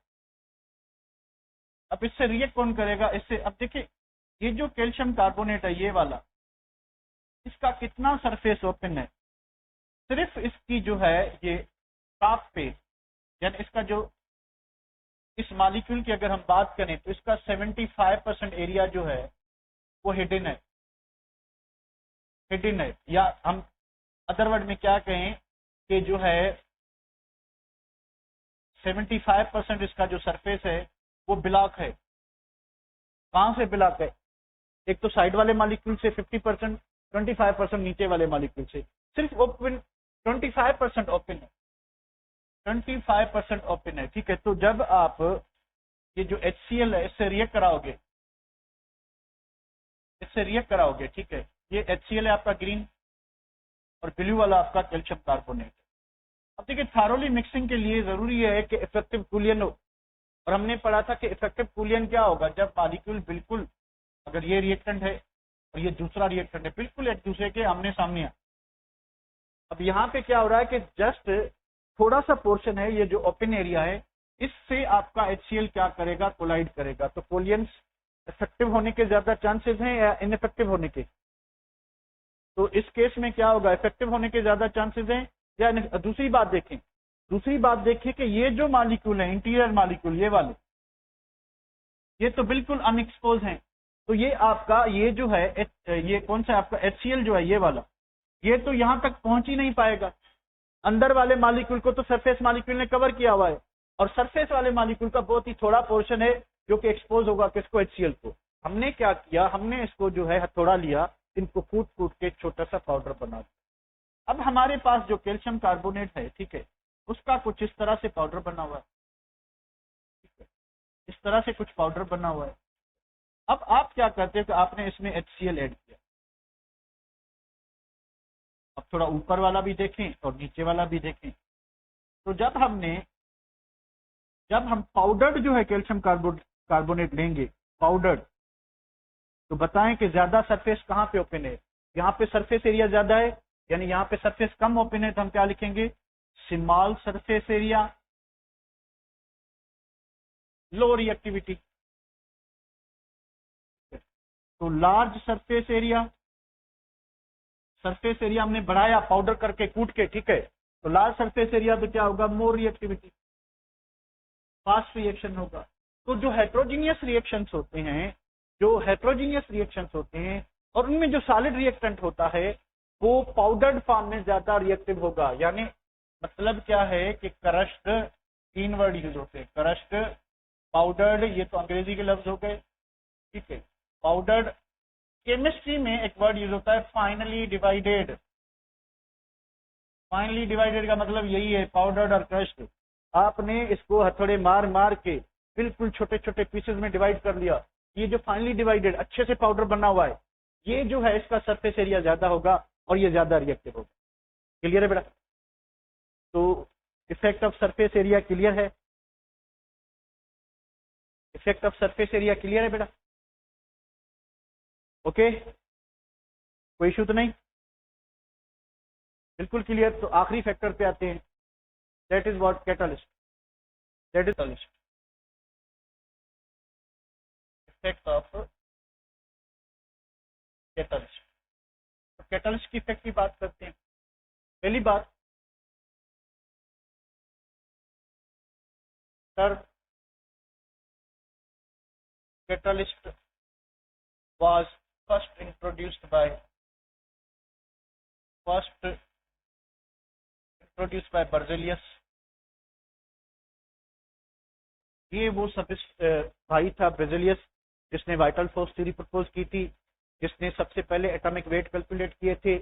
अब इससे रिएक्ट कौन करेगा, इससे अब देखिए ये जो कैल्शियम कार्बोनेट है ये वाला, इसका कितना सरफेस ओपन है, सिर्फ इसकी जो है ये टॉप पे, यानी इसका जो इस मॉलिक्यूल की अगर हम बात करें तो इसका 75% एरिया जो है वो हिडन है, या हम अदर वर्ड में क्या कहें कि जो है 75% इसका जो सरफेस है वो ब्लॉक है। कहां से ब्लॉक है, एक तो साइड वाले मॉलिक्यूल से 50%, 25% नीचे वाले मॉलिक्यूल से, सिर्फ ओपन 25% ओपन है, 25% ओपन है, ठीक है। तो जब आप ये जो HCl है इससे रिएक्ट कराओगे, ठीक है, ये HCl है आपका ग्रीन और ब्लू वाला आपका कैल्शियम कार्बोनेट। अब देखिए थारोली मिक्सिंग के लिए जरूरी है कि इफेक्टिव कूलियन हो, और हमने पढ़ा था कि इफेक्टिव कूलियन क्या होगा, जब मॉलिक्यूल बिल्कुल, अगर ये रिएक्टेंट है और ये दूसरा रिएक्टेंट है, बिल्कुल एक दूसरे के आमने सामने है। अब यहाँ पे क्या हो रहा है कि जस्ट थोड़ा सा पोर्शन है, ये जो ओपन एरिया है, इससे आपका HCl क्या करेगा, कोलाइड करेगा। तो कोलियंस इफेक्टिव होने के ज्यादा चांसेस हैं या इनइफेक्टिव होने के? तो इस केस में क्या होगा, इफेक्टिव होने के ज्यादा चांसेस हैं या दूसरी बात देखें कि ये जो मॉलिक्यूल है, इंटीरियर मॉलिक्यूल ये वाले, ये तो बिल्कुल अनएक्सपोज हैं। तो ये आपका ये जो है ये कौन सा आपका HCl जो है ये वाला, ये तो यहां तक पहुंच ही नहीं पाएगा। अंदर वाले मॉलिक्यूल को तो सरफेस मॉलिक्यूल ने कवर किया हुआ है, और सरफेस वाले मॉलिक्यूल का बहुत ही थोड़ा पोर्शन है जो कि एक्सपोज होगा किसको, HCl को। हमने क्या किया, हमने इसको जो है हथौड़ा लिया, इनको कूट के छोटा सा पाउडर बना दिया। अब हमारे पास जो कैल्शियम कार्बोनेट है, ठीक है, उसका कुछ इस तरह से पाउडर बना हुआ है, ठीक है, इस तरह से कुछ पाउडर बना हुआ है। अब आप क्या करते हैं कि आपने इसमें HCl ऐड किया। अब थोड़ा ऊपर वाला भी देखें और नीचे वाला भी देखें। तो जब हम पाउडर्ड जो है कैल्शियम कार्बोनेट लेंगे पाउडर्ड। तो बताएं कि ज्यादा सरफेस कहां पे ओपन है? यहाँ पे सरफेस एरिया ज्यादा है, यानी यहाँ पे सरफेस कम ओपन है, तो हम क्या लिखेंगे? Small surface area, low reactivity. तो large surface area, surface area हमने बढ़ाया पाउडर करके कूट के, ठीक है, तो लार्ज सरफेस एरिया तो क्या होगा? मोर रिएक्टिविटी, फास्ट रिएक्शन होगा। तो जो हेट्रोजीनियस रिएक्शंस होते हैं, जो हेट्रोजीनियस रिएक्शंस होते हैं और उनमें जो सॉलिड रिएक्टेंट होता है वो पाउडर्ड फॉर्म में ज्यादा रिएक्टिव होगा। यानी मतलब क्या है कि क्रश्ड, 3 वर्ड यूज होते हैं, क्रश्ड, पाउडर्ड, ये तो अंग्रेजी के लफ्ज हो गए, ठीक है। पाउडर्ड, केमिस्ट्री में एक वर्ड यूज होता है फाइनली डिवाइडेड। फाइनली डिवाइडेड का मतलब यही है, पाउडर्ड और क्रश्ड। आपने इसको हथौड़े मार मार के बिल्कुल छोटे छोटे पीसेस में डिवाइड कर लिया, ये जो फाइनली डिवाइडेड अच्छे से पाउडर बना हुआ है, ये जो है इसका सरफेस एरिया ज्यादा होगा और ये ज्यादा रिएक्टिव होगा। क्लियर है बेटा? तो effect of surface area clear है? Effect of surface area clear है बेटा? ओके, कोई इशू तो नहीं? बिल्कुल क्लियर। तो आखिरी फैक्टर पे आते हैं, that is what? Catalyst. That is catalyst, effect of catalyst. तो कैटलिस्ट की इफेक्ट की बात करते हैं। पहली बात, sir catalyst was first introduced by Berzelius। ये वो सब भाई था बेrzelius जिसने वाइटल फोर्स थ्योरी प्रपोज की थी, जिसने सबसे पहले एटॉमिक वेट कैलकुलेट किए थे।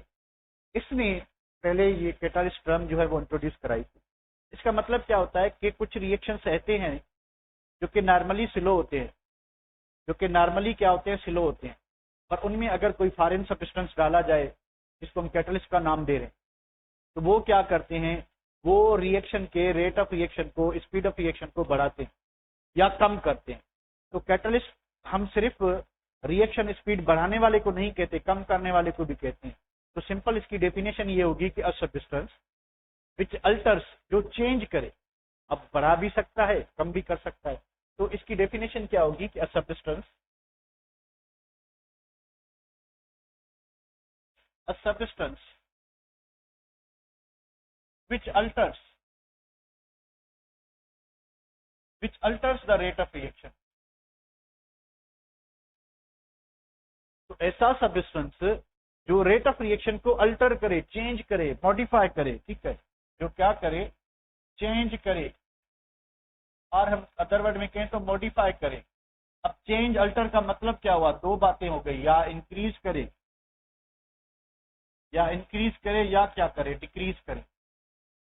इसने पहले ये कैटलिस्ट टर्म जो है वो इंट्रोड्यूस कराई थी। इसका मतलब क्या होता है कि कुछ रिएक्शंस ऐसे हैं जो कि नॉर्मली स्लो होते हैं, जो कि नॉर्मली क्या होते हैं? स्लो होते हैं, पर उनमें अगर कोई फॉरेन सब्सटेंस डाला जाए जिसको हम कैटलिस्ट का नाम दे रहे हैं, तो वो क्या करते हैं? वो रिएक्शन के रेट ऑफ रिएक्शन को, स्पीड ऑफ रिएक्शन को बढ़ाते हैं या कम करते हैं। तो कैटलिस्ट हम सिर्फ रिएक्शन स्पीड बढ़ाने वाले को नहीं कहते, कम करने वाले को भी कहते हैं। तो सिंपल इसकी डेफिनेशन ये होगी कि अ सब्सटेंस विच अल्टर्स, जो चेंज करे, अब बढ़ा भी सकता है कम भी कर सकता है। तो इसकी डेफिनेशन क्या होगी कि a substance which alters the rate of reaction। तो ऐसा सब्सटेंस जो रेट ऑफ रिएक्शन को अल्टर करे, चेंज करे, मॉडिफाई करे, ठीक है, जो क्या करे? चेंज करे, और हम अदर वर्ड में कहें तो मॉडिफाई करे। अब चेंज अल्टर का मतलब क्या हुआ? दो बातें हो गई, या इंक्रीज करे, या क्या करे? डिक्रीज करे।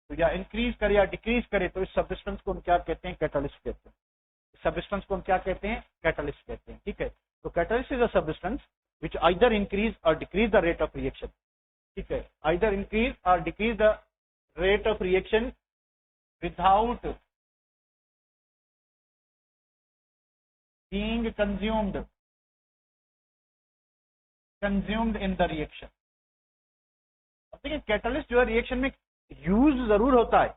तो या इंक्रीज करे या डिक्रीज करे, तो इस सब्सटेंस को हम क्या कहते हैं? कैटलिस्ट कहते हैं। सब्सटेंस को हम क्या कहते हैं? कैटलिस्ट कहते हैं, ठीक है। तो catalyst is a substance which either increase or decrease the rate of reaction, ठीक है, either increase or decrease the rate of reaction without being consumed in the reaction। अब देखिए कैटलिस्ट जो है रिएक्शन में यूज जरूर होता है,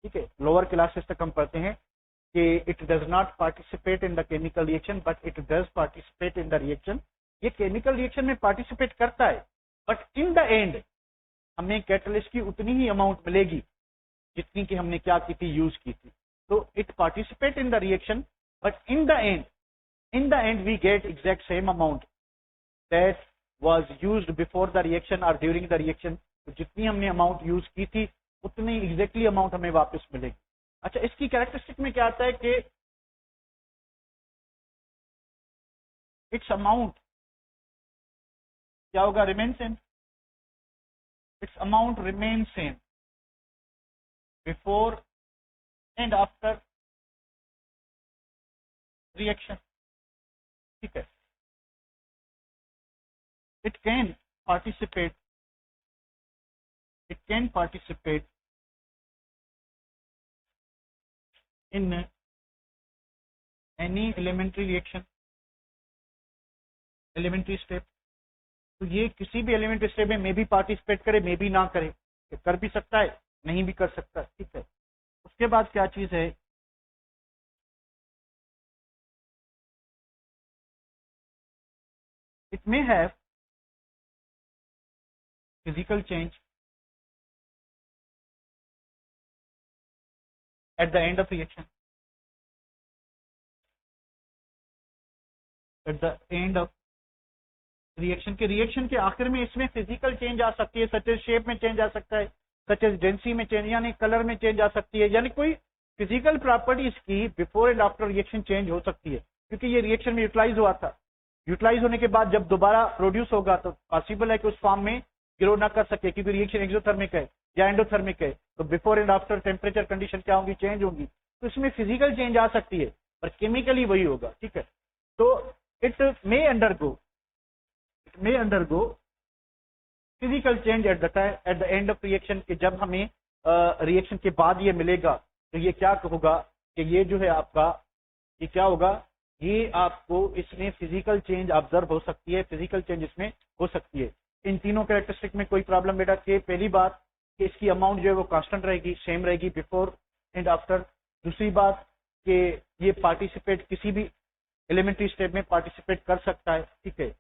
ठीक है, लोअर क्लासेस तक हम पढ़ते हैं कि it does not participate in the chemical reaction but it does participate in the reaction. ये केमिकल रिएक्शन में पार्टिसिपेट करता है, बट इन द एंड हमें कैटलिस्ट की उतनी ही अमाउंट मिलेगी जितनी कि हमने क्या की थी? यूज की थी। तो it participate in the reaction but in the end we get exact same amount that was used before the reaction और ड्यूरिंग द रिएक्शन। तो जितनी हमने अमाउंट यूज की थी उतनी एग्जैक्टली अमाउंट हमें वापस मिलेगी। अच्छा, इसकी कैरेक्टरिस्टिक में क्या आता है कि इट्स अमाउंट क्या होगा? Remain same. Its amount remain same before and after reaction, ठीक है। it can participate in any elementary reaction, elementary step, तो ये किसी भी एलिमेंट्री स्टेप में भी पार्टिसिपेट करे, मे भी ना करे, कर भी सकता है, नहीं भी कर सकता, ठीक है। उसके बाद क्या चीज है, it may have physical change at the end of reaction, eight the end of reaction के आखिर में इसमें फिजिकल चेंज आ सकती है, सच एज शेप में चेंज आ सकता है, सच एज डेंसिटी में चेंज, यानी कलर में चेंज आ सकती है, यानी कोई फिजिकल प्रॉपर्टीज की before and after reaction change हो सकती है, क्योंकि ये रिएक्शन में यूटिलाइज हुआ था। यूटिलाइज होने के बाद जब दोबारा प्रोड्यूस होगा तो पॉसिबल है कि उस फॉर्म में ग्रो ना कर सके, क्योंकि रिएक्शन एक्सोथर्मिक है या एंडोथर्मिक है, तो before and after temperature condition क्या होगी, चेंज होगी, तो इसमें फिजिकल चेंज आ सकती है, पर केमिकली वही होगा, ठीक है। तो it may undergo physical change at the end of reaction, कि जब हमें रिएक्शन के बाद ये मिलेगा तो ये क्या होगा कि ये जो है आपका, ये क्या होगा, ये आपको इसमें फिजिकल चेंज ऑब्जर्व हो सकती है, फिजिकल चेंज इसमें हो सकती है। इन तीनों कैरेक्टरिस्टिक में कोई प्रॉब्लम बेटा कि पहली बात कि इसकी अमाउंट जो है वो कांस्टेंट रहेगी, सेम रहेगी बिफोर एंड आफ्टर। दूसरी बात कि ये पार्टिसिपेट किसी भी एलिमेंट्री स्टेप में पार्टिसिपेट कर सकता है, ठीक है।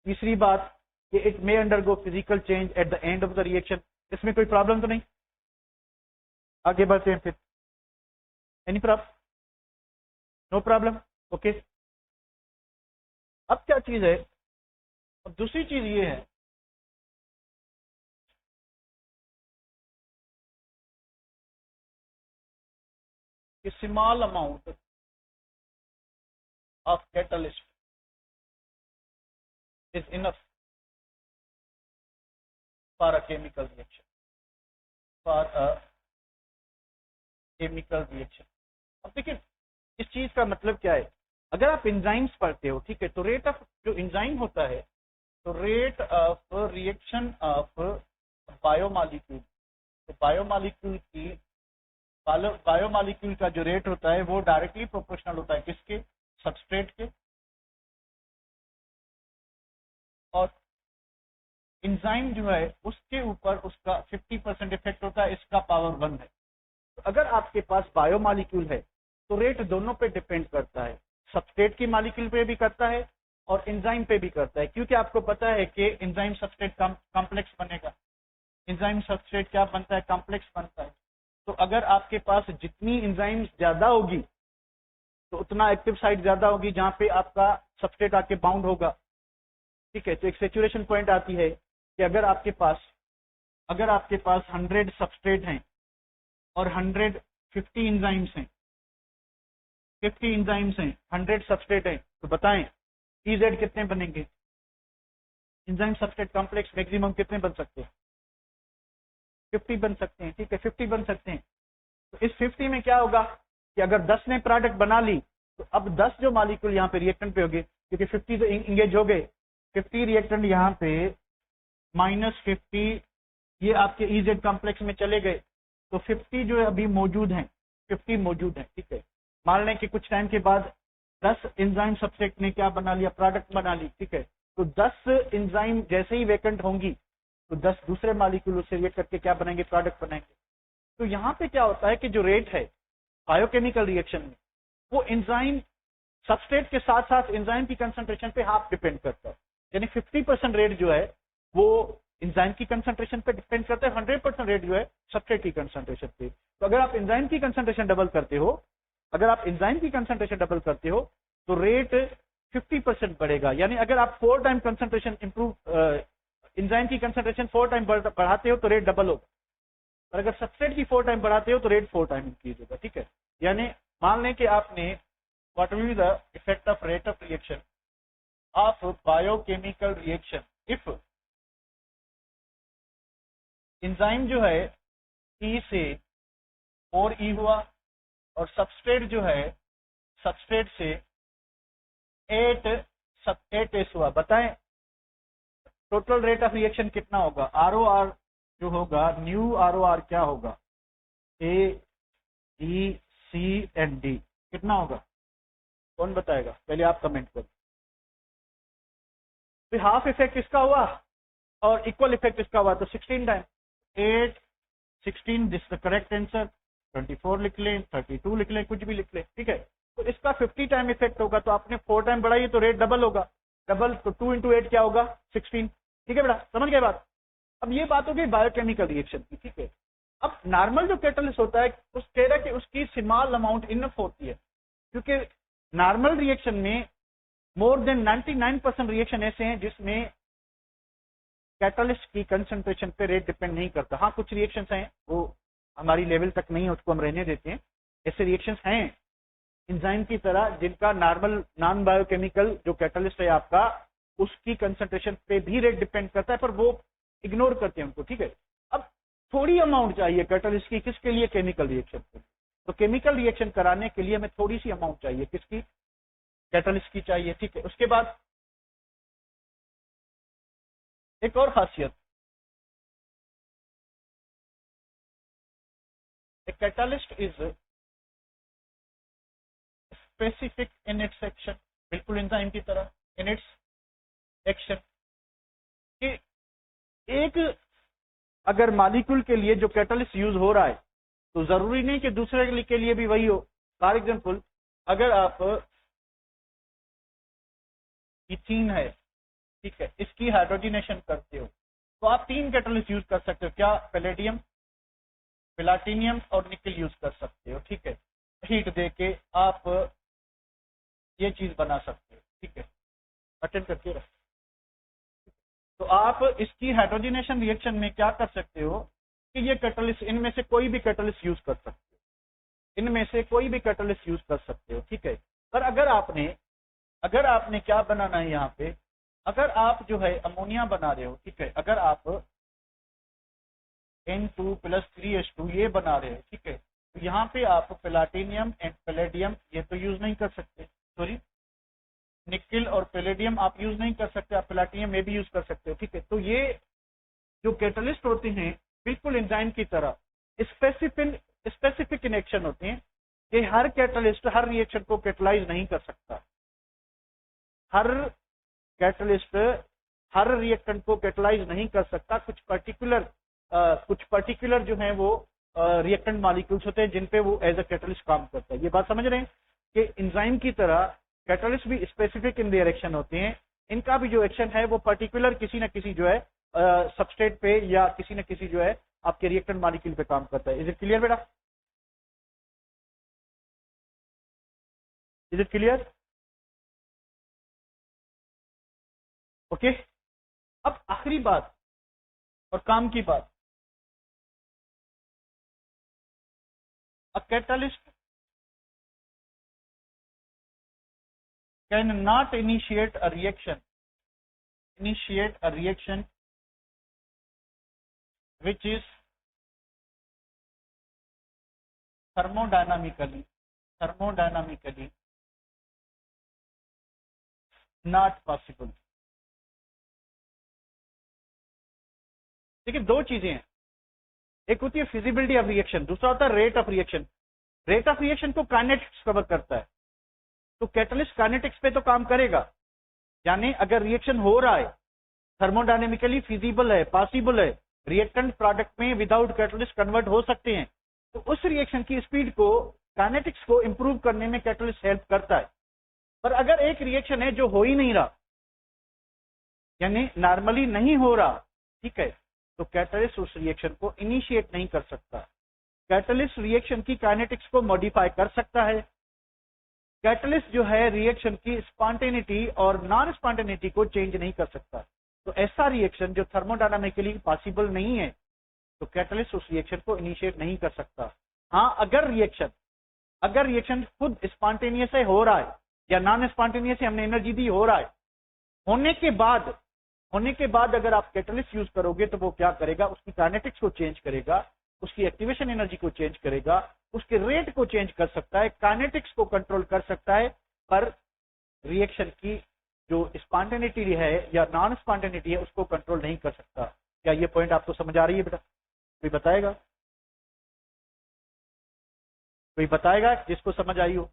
तीसरी बात कि it may undergo physical change at the end of the reaction, इसमें कोई प्रॉब्लम तो नहीं। आगे बढ़ते हैं फिर, any problem, no problem, okay. अब क्या चीज है, अब दूसरी चीज ये है कि small amount of catalyst is enough for a chemical reaction, for a chemical reaction. अब देखिए इस चीज का मतलब क्या है, अगर आप एंजाइम्स पढ़ते हो, ठीक है, तो रेट ऑफ जो एंजाइम होता है, तो rate of reaction of biomolecule, तो बायोमॉलिक्यूल का जो रेट होता है वो डायरेक्टली प्रोपोर्शनल होता है किसके, सबस्ट्रेट के, और एंजाइम जो है उसके ऊपर उसका 50% इफेक्ट होता है, इसका पावर 1 है। तो अगर आपके पास बायोमॉलिक्यूल है तो रेट दोनों पे डिपेंड करता है, सबस्ट्रेट की मॉलिक्यूल पे भी करता है और एंजाइम पे भी करता है, क्योंकि आपको पता है कि एंजाइम सबस्ट्रेट कॉम्प्लेक्स बनेगा, एंजाइम सबस्ट्रेट क्या बनता है, कॉम्प्लेक्स बनता है। तो अगर आपके पास जितनी एंजाइम ज्यादा होगी तो उतना एक्टिव साइट ज्यादा होगी जहां पे आपका सबस्ट्रेट आके बाउंड होगा, ठीक है। तो एक सेचुरेशन पॉइंट आती है कि अगर आपके पास 100 सबस्ट्रेट हैं और 150 एंजाइम्स हैं, 50 एंजाइम्स हैं, 100 सबस्ट्रेट हैं, तो बताएं EZ कितने बनेंगे, एंजाइम सबस्ट्रेट कॉम्प्लेक्स मैक्सिमम कितने बन सकते हैं, 50 बन सकते हैं, ठीक है, 50 बन सकते हैं। तो इस 50 में क्या होगा कि अगर 10 ने प्रोडक्ट बना ली तो अब 10 जो मॉलिक्यूल यहाँ पे रिएक्टेंट पे हो गए, क्योंकि 50 तो इंगेज हो गए, 50 रिएक्टेंट यहाँ पे -50 ये आपके EZ कॉम्प्लेक्स में चले गए, तो 50 जो है अभी मौजूद हैं, 50 मौजूद हैं, ठीक है। मान लें कि कुछ टाइम के बाद 10 एंजाइम सबस्ट्रेट ने क्या बना लिया, प्रोडक्ट बना ली, ठीक है। तो 10 एंजाइम जैसे ही वेकेंट होंगी तो 10 दूसरे मॉलिक्यूल से रिएक्ट करके क्या बनाएंगे, प्रोडक्ट बनाएंगे। तो यहाँ पे क्या होता है कि जो रेट है बायोकेमिकल रिएक्शन में वो एंजाइम सबस्ट्रेट के साथ साथ एंजाइम की कंसंट्रेशन पे हाफ डिपेंड करता है, यानी 50% रेट जो है वो एंजाइम की कंसंट्रेशन पे डिपेंड करता है, 100% रेट जो है सबस्ट्रेट की कंसंट्रेशन पे। तो अगर आप एंजाइम की कंसंट्रेशन डबल करते हो, तो रेट 50% बढ़ेगा, यानी अगर आप 4 टाइम कंसंट्रेशन इंप्रूव, एंजाइम की कंसंट्रेशन 4 टाइम बढ़ाते हो तो रेट डबल होगा, और अगर सबस्ट्रेट की 4 टाइम बढ़ाते हो तो रेट 4 टाइम इंक्रीज होगा, ठीक है। यानी मान लें कि आपने what will be the effect of rate of reaction of biochemical reaction if enzyme जो है E से 4E हुआ और सबस्ट्रेट जो है सबस्ट्रेट से 8S हुआ, बताएं टोटल रेट ऑफ रिएक्शन कितना होगा, ROR जो होगा, न्यू ROR क्या होगा, A, B, C and D कितना होगा, कौन बताएगा? पहले आप कमेंट करो। तो हाफ इफेक्ट किसका हुआ और इक्वल इफेक्ट किसका हुआ? तो 16 time 8 16, this the correct answer. 24 लिख लें, 32 लिख लें, कुछ भी लिख लें, ठीक है। तो इसका 50 टाइम इफेक्ट होगा, तो आपने 4 टाइम बढ़ाइए तो रेट डबल होगा। डबल तो 2 × 8 क्या होगा? 16। ठीक है बेटा, समझ गए बात? अब ये बात हो गई बायोकेमिकल रिएक्शन की, ठीक है। अब नॉर्मल जो कैटलिस्ट होता है उस कह रहा है कि उसकी स्मॉल अमाउंट इनफ होती है, क्योंकि नॉर्मल रिएक्शन में मोर देन 99% रिएक्शन ऐसे हैं जिसमें कैटलिस्ट की कंसंट्रेशन पे रेट डिपेंड नहीं करता। हाँ, कुछ रिएक्शंस हैं वो हमारी लेवल तक नहीं है, उसको हम रहने देते हैं। ऐसे रिएक्शंस हैं एंजाइम की तरह जिनका नॉर्मल नॉन बायोकेमिकल जो कैटलिस्ट है आपका उसकी कंसंट्रेशन पे भी रेट डिपेंड करता है, पर वो इग्नोर करते हैं उनको, ठीक है। अब थोड़ी अमाउंट चाहिए कैटलिस्ट की, किसके लिए? केमिकल रिएक्शन पे। तो केमिकल रिएक्शन कराने के लिए हमें थोड़ी सी अमाउंट चाहिए, किसकी? कैटलिस्ट की चाहिए, ठीक है। उसके बाद एक और खासियत, a catalyst is specific in its action, बिल्कुल एंजाइम की तरह in its action। कि एक अगर मॉलिक्यूल के लिए जो कैटलिस्ट यूज हो रहा है तो जरूरी नहीं कि दूसरे के लिए भी वही हो। फॉर एग्जांपल, अगर आप इथीन है, ठीक है, इसकी हाइड्रोजनेशन करते हो तो आप 3 कैटलिस्ट यूज कर सकते हो। क्या? पैलेडियम, प्लैटिनियम और निकल यूज कर सकते हो, ठीक है। हीट देके आप ये चीज बना सकते हो, ठीक है। अटेंड करके रख। तो आप इसकी हाइड्रोजनेशन रिएक्शन में क्या कर सकते हो कि ये कैटलिस्ट, इनमें से कोई भी कैटलिस्ट यूज कर सकते हो, इनमें से कोई भी कैटलिस्ट यूज कर सकते हो, ठीक है। पर अगर आपने क्या बनाना है यहाँ पे, अगर आप जो है अमोनिया बना रहे हो, ठीक है, अगर आप N2 + 3H2 ये बना रहे हो, ठीक है, तो यहाँ पे आप प्लैटिनियम एंड पैलेडियम ये तो यूज नहीं कर सकते, सॉरी निकिल और पैलेडियम आप यूज नहीं कर सकते, आप प्लैटिनियम में भी यूज कर सकते हो, ठीक है। तो ये जो कैटलिस्ट होते हैं बिल्कुल एंजाइम की तरह स्पेसिफिक इन एक्शन होते हैं कि हर कैटलिस्ट हर रिएक्शन को कैटलाइज नहीं कर सकता। हर कैटलिस्ट हर रिएक्टेंट को कैटलाइज नहीं कर सकता। कुछ पर्टिकुलर जो है वो रिएक्टेंट मॉलिक्यूल्स होते हैं जिन पे वो एज अ कैटलिस्ट काम करता है। ये बात समझ रहे हैं कि एंजाइम की तरह कैटलिस्ट भी स्पेसिफिक इन देयर एक्शन होते हैं। इनका भी जो एक्शन है वो पर्टिकुलर किसी न किसी जो है सबस्ट्रेट पे या किसी न किसी जो है आपके रिएक्टेंट मॉलिक्यूल पे काम करता है। इज इट क्लियर बेटा? Is it clear? ओके। अब आखिरी बात और काम की बात, a catalyst can not initiate a reaction which is thermodynamically not possible। देखिए दो चीजें हैं, एक होती है फिजिबिलिटी ऑफ रिएक्शन, दूसरा होता है rate of reaction. Rate of reaction को काइनेटिक्स कवर करता है, तो कैटलिस्ट काइनेटिक्स पे तो काम करेगा, यानी अगर रिएक्शन हो रहा है थर्मोडायनेमिकली फिजिबल है, पॉसिबल है, रिएक्टेंट प्रोडक्ट में विदाउट कैटलिस्ट कन्वर्ट हो सकते हैं, तो उस रिएक्शन की स्पीड को काइनेटिक्स को इंप्रूव करने में कैटलिस्ट हेल्प करता है। पर अगर एक रिएक्शन है जो हो ही नहीं रहा, यानी नॉर्मली नहीं हो रहा, ठीक है, तो कैटलिस्ट उस रिएक्शन को इनिशिएट नहीं कर सकता। कैटलिस्ट रिएक्शन की काइनेटिक्स को मॉडिफाई कर सकता है। कैटलिस्ट जो है रिएक्शन की स्पॉन्टेनिटी और नॉन स्पॉन्टेनिटी को चेंज नहीं कर सकता। तो ऐसा रिएक्शन जो थर्मोडायनामिकली पॉसिबल नहीं है, तो कैटलिस्ट उस रिएक्शन को इनिशिएट नहीं कर सकता। हाँ, अगर रिएक्शन खुद स्पॉन्टेनियस है, हो रहा है, या नॉन स्पॉन्टेनियस है, हमने एनर्जी दी, हो रहा है, होने के बाद अगर आप कैटलिस्ट यूज करोगे तो वो क्या करेगा, उसकी काइनेटिक्स को चेंज करेगा, उसकी एक्टिवेशन एनर्जी को चेंज करेगा, उसके रेट को चेंज कर सकता है, काइनेटिक्स को कंट्रोल कर सकता है, पर रिएक्शन की जो स्पॉन्टेनिटी है या नॉन स्पॉन्टेनिटी है उसको कंट्रोल नहीं कर सकता। क्या ये पॉइंट आपको समझ आ रही है बेटा? कोई बताएगा जिसको समझ आई हो?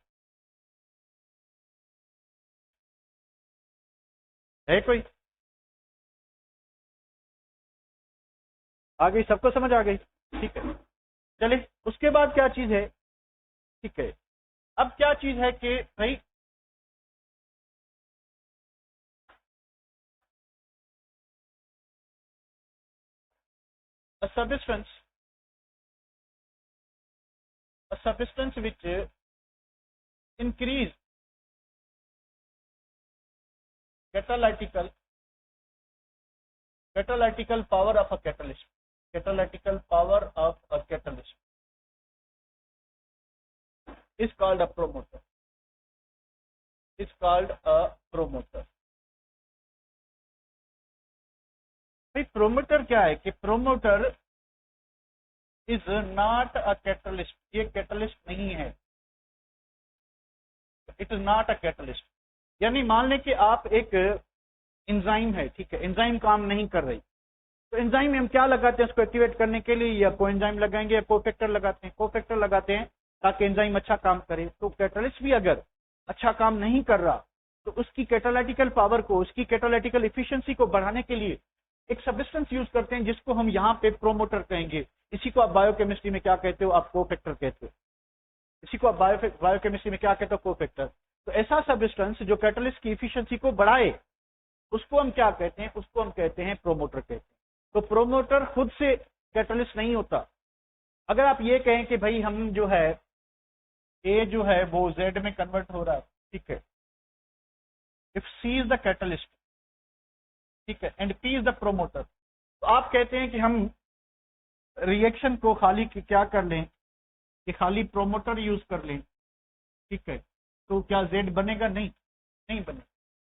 है कोई? आ गई? सबको समझ आ गई? ठीक है, चलिए उसके बाद क्या चीज है? ठीक है, अब क्या चीज है कि भाई a substance which increase catalytical power of a catalyst, catalytical power of a catalyst is called a promoter, is called a promoter. भाई प्रोमोटर क्या है कि promoter is not a catalyst, ये कैटलिस्ट नहीं है, it is not a catalyst. यानी मान लें कि आप एक एंजाइम है, ठीक है, एंजाइम काम नहीं कर रही, तो एंजाइम में हम क्या लगाते हैं उसको एक्टिवेट करने के लिए? या कोएंजाइम लगाएंगे या कोफैक्टर लगाते हैं, कोफैक्टर लगाते हैं ताकि एंजाइम अच्छा काम करे। तो कैटलिस्ट भी अगर अच्छा काम नहीं कर रहा तो उसकी कैटालिटिकल पावर को, उसकी कैटालिटिकल एफिशिएंसी को बढ़ाने के लिए एक सब्सटेंस यूज करते हैं जिसको हम यहाँ पे प्रोमोटर कहेंगे। इसी को आप बायोकेमिस्ट्री में क्या कहते हो? आप कोफैक्टर कहते हो। इसी को आप बायोकेमिस्ट्री में क्या कहते हो? कोफैक्टर। तो ऐसा सब्सटेंस जो कैटलिस्ट की एफिशिएंसी को बढ़ाए उसको हम क्या कहते हैं? उसको हम कहते हैं प्रोमोटर कहते हैं। तो प्रोमोटर खुद से कैटलिस्ट नहीं होता। अगर आप ये कहें कि भाई हम जो है ए जो है वो जेड में कन्वर्ट हो रहा है, ठीक है, if C is the catalyst, ठीक है, and P is the promoter, तो आप कहते हैं कि हम रिएक्शन को खाली क्या कर लें कि खाली प्रोमोटर यूज कर लें, ठीक है, तो क्या जेड बनेगा? नहीं, नहीं बनेगा।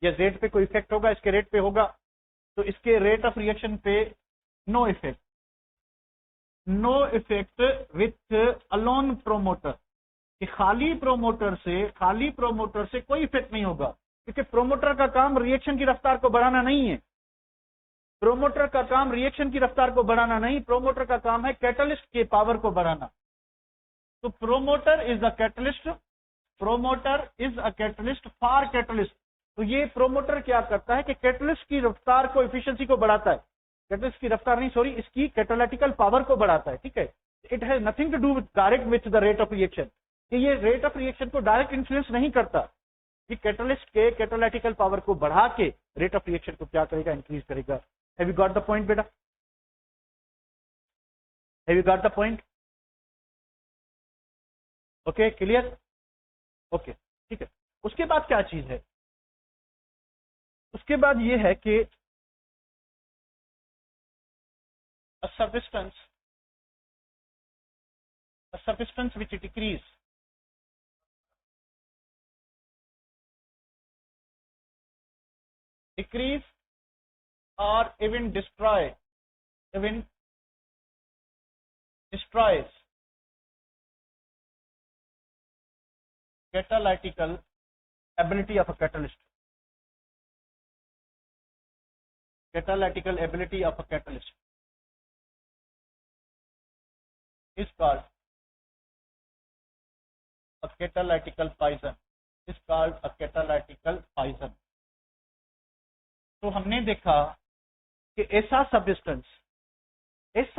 या जेड पे कोई इफेक्ट होगा? इसके रेट पे होगा? तो इसके रेट ऑफ रिएक्शन पे no effect, no effect with alone promoter, कि खाली प्रोमोटर से कोई इफेक्ट नहीं होगा, क्योंकि प्रोमोटर का काम रिएक्शन की रफ्तार को बढ़ाना नहीं है। प्रोमोटर का काम रिएक्शन की रफ्तार को बढ़ाना नहीं, प्रोमोटर का काम है कैटलिस्ट के पावर को बढ़ाना। तो promoter is a catalyst, promoter is a catalyst for catalyst. तो ये प्रोमोटर क्या करता है कि कैटलिस्ट की रफ्तार को, एफिशिएंसी को बढ़ाता है। कैटलिस्ट की रफ्तार नहीं, सॉरी, इसकी कैटालिटिकल पावर को बढ़ाता है, ठीक है। It has nothing to do with direct with the rate of reaction, कि ये रेट ऑफ रिएक्शन को डायरेक्ट इन्फ्लुएंस नहीं करता। ये कैटलिस्ट के कैटालिटिकल पावर को बढ़ा के रेट ऑफ रिएक्शन को क्या करेगा? इंक्रीज करेगा। Have you got the point बेटा? Have you got the point? Okay, clear? Okay, ठीक है। उसके बाद क्या चीज है? उसके बाद ये है कि a substance which decrease or even destroys catalytical ability of a catalyst. Catalytical ability of a catalyst is called a catalytical poison. Is called a catalytical poison. तो हमने देखा कि ऐसा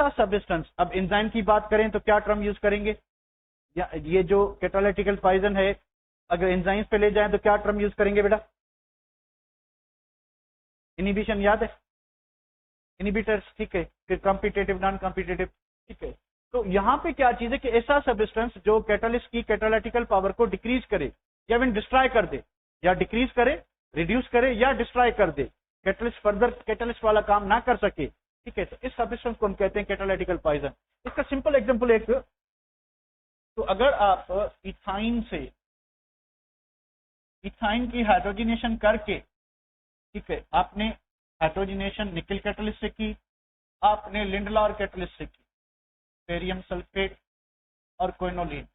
सब्सटेंस, अब एंजाइम की बात करें तो क्या टर्म यूज करेंगे? या ये जो कैटालिटिकल पॉइजन है अगर एंजाइम्स पे ले जाएं तो क्या टर्म यूज करेंगे बेटा? इनिबिशन, याद है? इनिबिटर्स, ठीक है। फिर कॉम्पिटेटिव, नॉन कॉम्पिटेटिव, ठीक है। तो यहाँ पे क्या चीज है कि ऐसा सब्सटेंस जो कैटलिस्ट की कैटालिटिकल पावर को डिक्रीज करे या इवन डिस्ट्रॉय कर दे, या डिक्रीज करे, रिड्यूस करे या डिस्ट्रॉय कर दे, कैटलिस्ट फर्दर कैटलिस्ट वाला काम ना कर सके, ठीक है। तो इस सब्सटेंस को हम कहते हैं कैटालिटिकल पॉइजन। इसका सिंपल एग्जांपल एक, तो अगर आप इथाइन की हाइड्रोजनेशन करके, ठीक है, आपने हाइड्रोजनेशन निकल कैटलिस्ट से की, आपने लिंडलॉर कैटलिस्ट से की, बेरियम सल्फेट और क्विनोलिन,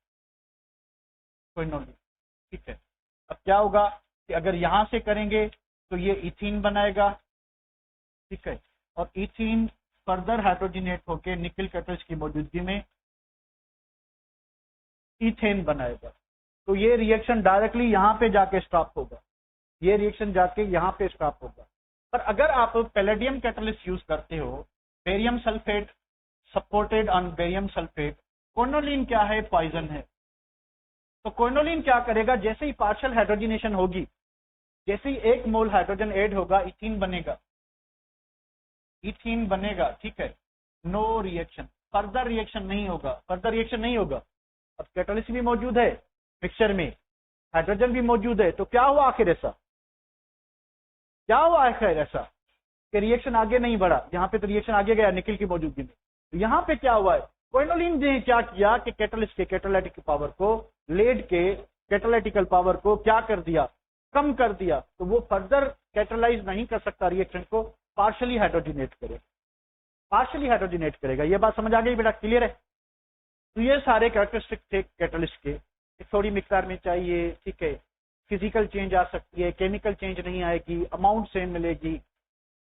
ठीक है। अब क्या होगा कि अगर यहां से करेंगे तो ये इथीन बनाएगा, ठीक है, और इथीन फर्दर हाइड्रोजनेट होकर निकल कैटलिस्ट की मौजूदगी में इथेन बनाएगा। तो ये रिएक्शन डायरेक्टली यहां पे जाके स्टॉप होगा, ये रिएक्शन जाके यहां पे स्टॉप होगा। पर अगर आप पैलेडियम कैटलिस्ट यूज करते हो, barium sulphate supported on barium sulphate, quinoline क्या है, पॉइजन है। तो क्विनोलिन क्या करेगा, जैसे ही पार्शियल हाइड्रोजनेशन होगी, जैसे ही 1 मोल हाइड्रोजन ऐड होगा, इथीन बनेगा, इथीन बनेगा, ठीक है। नो रिएक्शन, फर्दर रिएक्शन नहीं होगा, फर्दर रिएक्शन नहीं होगा। अब कैटलिस्ट भी मौजूद है मिक्सचर में, हाइड्रोजन भी मौजूद है, तो क्या हुआ आखिर ऐसा, क्या हुआ आखिर ऐसा कि रिएक्शन आगे नहीं बढ़ा। यहाँ पे तो रिएक्शन आगे गया निकल की मौजूदगी में, तो यहाँ पे क्या हुआ है, क्विनोलिन ने क्या किया कि कैटलिस्ट के कैटालिटिक पावर को, लेड के कैटालिटिकल पावर को क्या कर दिया, कम कर दिया। तो वो फर्दर कैटलाइज नहीं कर सकता रिएक्शन को, पार्शली हाइड्रोजिनेट करे, पार्शली हाइड्रोजिनेट करेगा। ये बात समझ आ गई बेटा, क्लियर है। तो ये सारे कैरेक्टरिस्टिक थे कैटलिस्ट के, थोड़ी मिक्सर में चाहिए, ठीक है। फिजिकल चेंज आ सकती है, केमिकल चेंज नहीं आएगी, अमाउंट सेम मिलेगी,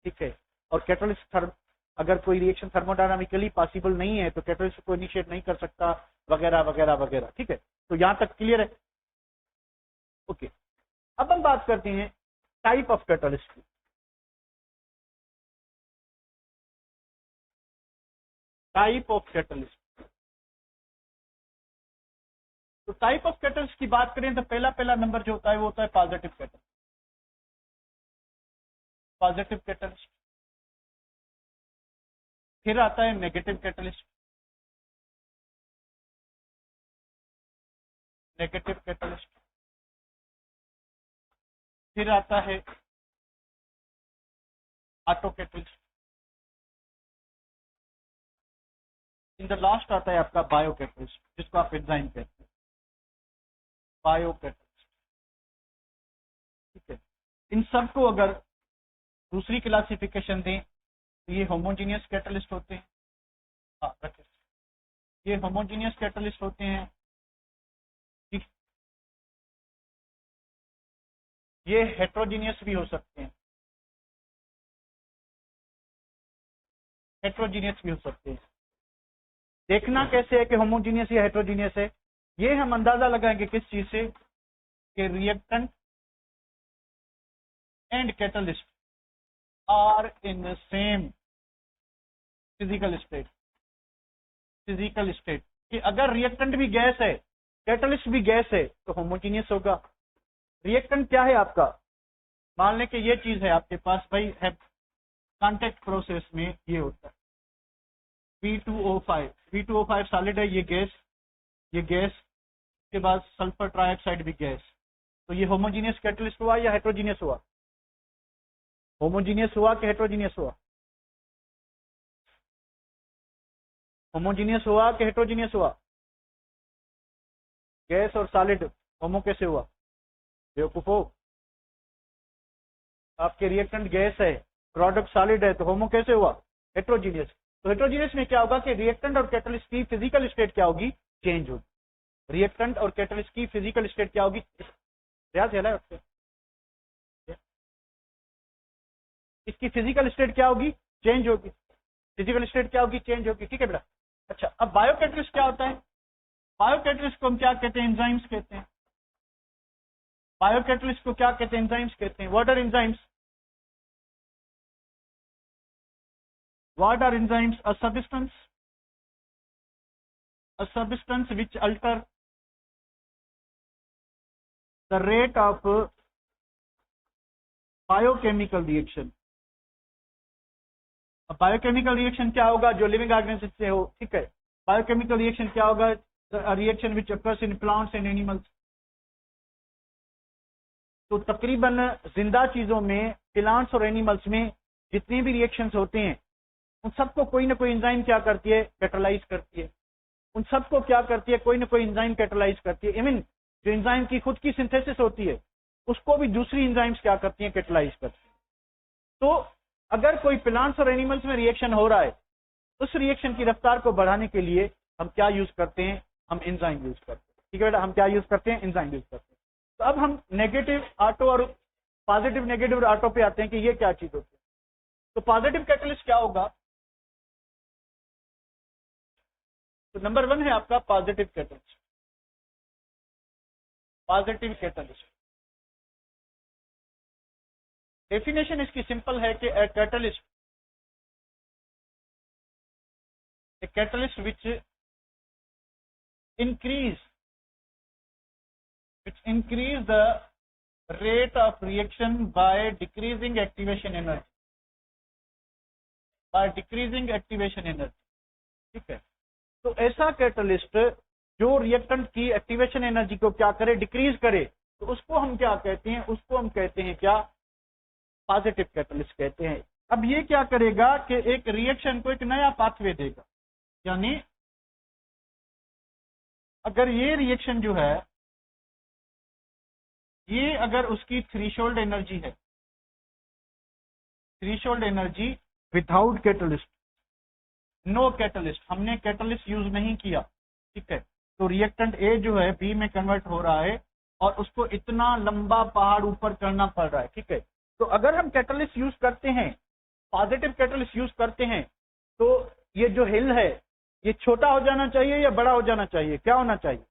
ठीक है। और कैटलिस्ट अगर कोई रिएक्शन थर्मोडायनामिकली पॉसिबल नहीं है तो कैटलिस्ट को इनिशिएट नहीं कर सकता, वगैरह वगैरह वगैरह, ठीक है। तो यहां तक क्लियर है, ओके। अब हम बात करते हैं टाइप ऑफ कैटलिस्ट की। टाइप ऑफ कैटलिस्ट, तो टाइप ऑफ कैटलिस्ट की बात करें तो पहला नंबर जो होता है वो होता है पॉजिटिव कैटलिस्ट, पॉजिटिव कैटलिस्ट। फिर आता है नेगेटिव कैटलिस्ट, नेगेटिव कैटलिस्ट। फिर आता है auto catalyst. In the last आता है आपका बायो कैटलिस्ट, जिसको आप एंजाइम कहते हैं, बायो कैटलिस्ट, ठीक है। इन सबको अगर दूसरी क्लासिफिकेशन दें तो ये होमोजीनियस कैटलिस्ट होते हैं, हाँ रखिए, ये होमोजीनियस कैटलिस्ट होते हैं, ठीक। ये हेट्रोजीनियस भी हो सकते हैं, हेट्रोजीनियस भी हो सकते हैं। देखना कैसे है कि होमोजीनियस या हेट्रोजीनियस है, ये हम अंदाजा लगाएंगे किस चीज से, कि reactant and catalyst are in same physical state, physical state, कि अगर रिएक्टेंट भी गैस है, कैटलिस्ट भी गैस है, तो होमोजीनियस होगा। रिएक्टेंट क्या है आपका, मान लें कि ये चीज है आपके पास भाई, है कांटेक्ट प्रोसेस में ये होता है V2O5, V2O5 सॉलिड है, ये गैस, ये गैस के बाद सल्फर ट्राइऑक्साइड भी गैस। तो ये होमोजीनियस कैटलिस्ट हुआ या हेट्रोजीनियस हुआ, होमोजीनियस हुआ कि हेट्रोजीनियस हुआ, होमोजीनियस हुआ कि हेट्रोजीनियस हुआ, गैस और सॉलिड होमो कैसे हुआ, बेवकूफो, आपके रिएक्टेंट गैस है, प्रोडक्ट सॉलिड है, तो होमो कैसे हुआ, हेट्रोजीनियस। तो हेट्रोजीनियस में क्या होगा कि रिएक्टेंट और कैटलिस्ट की फिजिकल स्टेट क्या होगी, चेंज होगी। रिएक्टेंट और कैटलिस्ट की फिजिकल स्टेट क्या होगी, इसकी फिजिकल स्टेट क्या होगी, चेंज होगी, फिजिकल स्टेट क्या होगी, चेंज होगी, ठीक है बेटा। अच्छा, अब बायो कैटलिस्ट क्या होता है, बायो कैटलिस्ट को हम क्या कहते हैं, एंजाइम्स कहते हैं। बायो कैटलिस्ट को क्या कहते हैं, एंजाइम्स कहते हैं। What are enzymes, what are enzymes, a substance which alter the rate of biochemical reaction। अब बायोकेमिकल रिएक्शन क्या होगा, जो लिविंग ऑर्गेनिज्म से हो, ठीक है। बायोकेमिकल रिएक्शन क्या होगा, reaction which occurs in plants and animals. तो तकरीबन जिंदा चीजों में, प्लांट्स और एनिमल्स में जितने भी रिएक्शंस होते हैं, उन सबको कोई ना कोई एंजाइम क्या करती है, कैटलाइज करती है। उन सबको क्या करती है, कोई ना कोई एंजाइम कैटलाइज करती है। इवन जो एंजाइम की खुद की सिंथेसिस होती है, उसको भी दूसरी एंजाइम्स क्या करती हैं, कैटलाइज करती है। तो अगर कोई प्लांट्स और एनिमल्स में रिएक्शन हो रहा है, उस रिएक्शन की रफ्तार को बढ़ाने के लिए हम क्या यूज करते हैं, हम एंजाइम यूज करते हैं, ठीक है बेटा। हम क्या यूज करते हैं, एंजाइम यूज करते हैं। तो अब हम नेगेटिव ऑटो और पॉजिटिव नेगेटिव और ऑटो पे आते हैं कि ये क्या चीज होती है। तो पॉजिटिव कैटलिस्ट क्या होगा, तो नंबर 1 है आपका positive catalyst, positive catalyst. Definition इसकी सिंपल है कि a catalyst which increase the rate of reaction by decreasing activation energy, ठीक है। तो ऐसा कैटलिस्ट जो रिएक्टेंट की एक्टिवेशन एनर्जी को क्या करे, डिक्रीज करे, तो उसको हम क्या कहते हैं, उसको हम कहते हैं क्या, पॉजिटिव कैटलिस्ट कहते हैं। अब ये क्या करेगा कि एक रिएक्शन को एक नया पाथवे देगा, यानी अगर ये रिएक्शन जो है, ये अगर उसकी थ्रेशोल्ड एनर्जी है, threshold energy without catalyst, no catalyst, हमने कैटलिस्ट यूज नहीं किया, ठीक है, तो रिएक्टेंट ए जो है बी में कन्वर्ट हो रहा है और उसको इतना लंबा पहाड़ ऊपर करना पड़ रहा है, ठीक है। तो अगर हम कैटलिस्ट यूज करते हैं, पॉजिटिव कैटलिस्ट यूज करते हैं, तो ये जो हिल है ये छोटा हो जाना चाहिए या बड़ा हो जाना चाहिए, क्या होना चाहिए,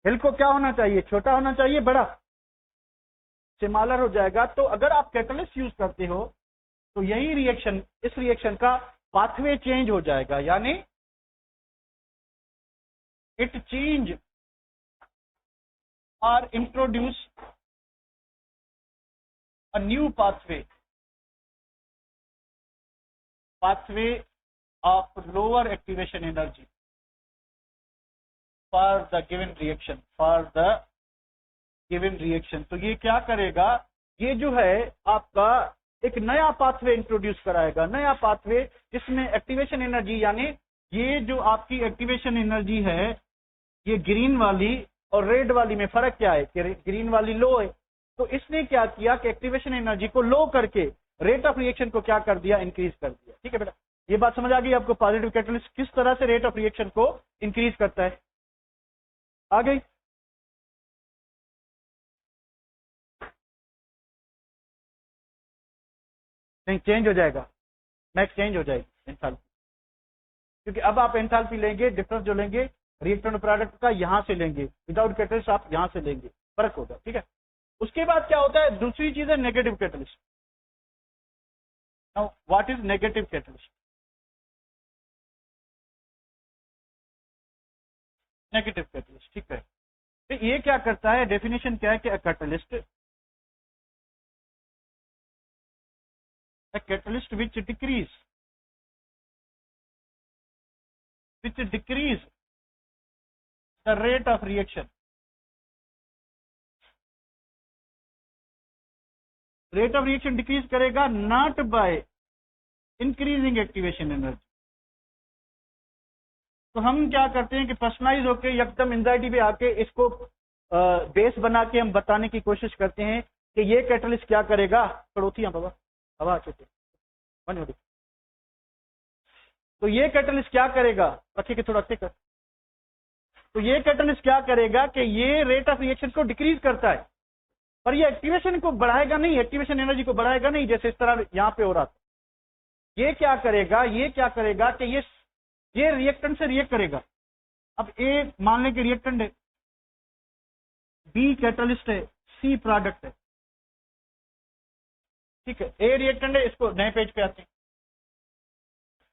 हिल को क्या होना चाहिए, छोटा होना चाहिए, बड़ा, सिमिलर हो जाएगा। तो अगर आप कैटलिस्ट यूज करते हो तो यही रिएक्शन, इस रिएक्शन का पाथवे चेंज हो जाएगा, यानी इट चेंज और introduce a new pathway of lower activation energy for the given reaction, तो ये क्या करेगा, ये जो है आपका एक नया पाथवे इंट्रोड्यूस कराएगा, नया पाथवे जिसमें एक्टिवेशन एनर्जी, यानी ये जो आपकी एक्टिवेशन एनर्जी है, ये ग्रीन वाली और रेड वाली में फर्क क्या है कि ग्रीन वाली लो है, तो इसने क्या किया कि एक्टिवेशन एनर्जी को लो करके रेट ऑफ रिएक्शन को क्या कर दिया, इंक्रीज कर दिया, ठीक है बेटा। ये बात समझ आ गई आपको, पॉजिटिव कैटलिस्ट किस तरह से रेट ऑफ रिएक्शन को इंक्रीज करता है, आ गई। नहीं, चेंज हो जाएगा, मैक्स चेंज हो जाएगी एंथैल्पी, क्योंकि अब आप एंथैल्पी लेंगे, डिफरेंस जो लेंगे रिएक्टेंट प्रोडक्ट का यहां से लेंगे, विदाउट कैटलिस्ट आप यहां से लेंगे, फर्क होगा, ठीक है। उसके बाद क्या होता है, दूसरी चीज है negative catalyst. Now what is negative catalyst? Negative catalyst, ठीक है। तो ये क्या करता है, डेफिनेशन क्या है कि catalyst which decrease the rate of reaction, rate of reaction decrease करेगा not by increasing activation energy. तो हम क्या करते हैं कि पर्सनलाइज होके एकदम एंजाइटी पे आके इसको बेस बना के हम बताने की कोशिश करते हैं कि ये कैटलिस्ट क्या करेगा, पड़ोसियां बाबा हवा बंद, तो ये कैटलिस्ट क्या करेगा, रखिए कि थोड़ा अच्छे कर, तो ये कैटलिस्ट क्या करेगा कि ये रेट ऑफ रिएक्शन को डिक्रीज करता है, पर ये एक्टिवेशन को बढ़ाएगा नहीं, एक्टिवेशन एनर्जी को बढ़ाएगा नहीं, जैसे इस तरह यहां पे हो रहा था। ये क्या करेगा कि ये रिएक्टेंट से रिएक्ट करेगा। अब ए मान लें कि रिएक्टेंट है, बी कैटलिस्ट है, सी प्रोडक्ट है, ठीक है। ए रिएक्टेंट है, इसको नए पेज पे आते हैं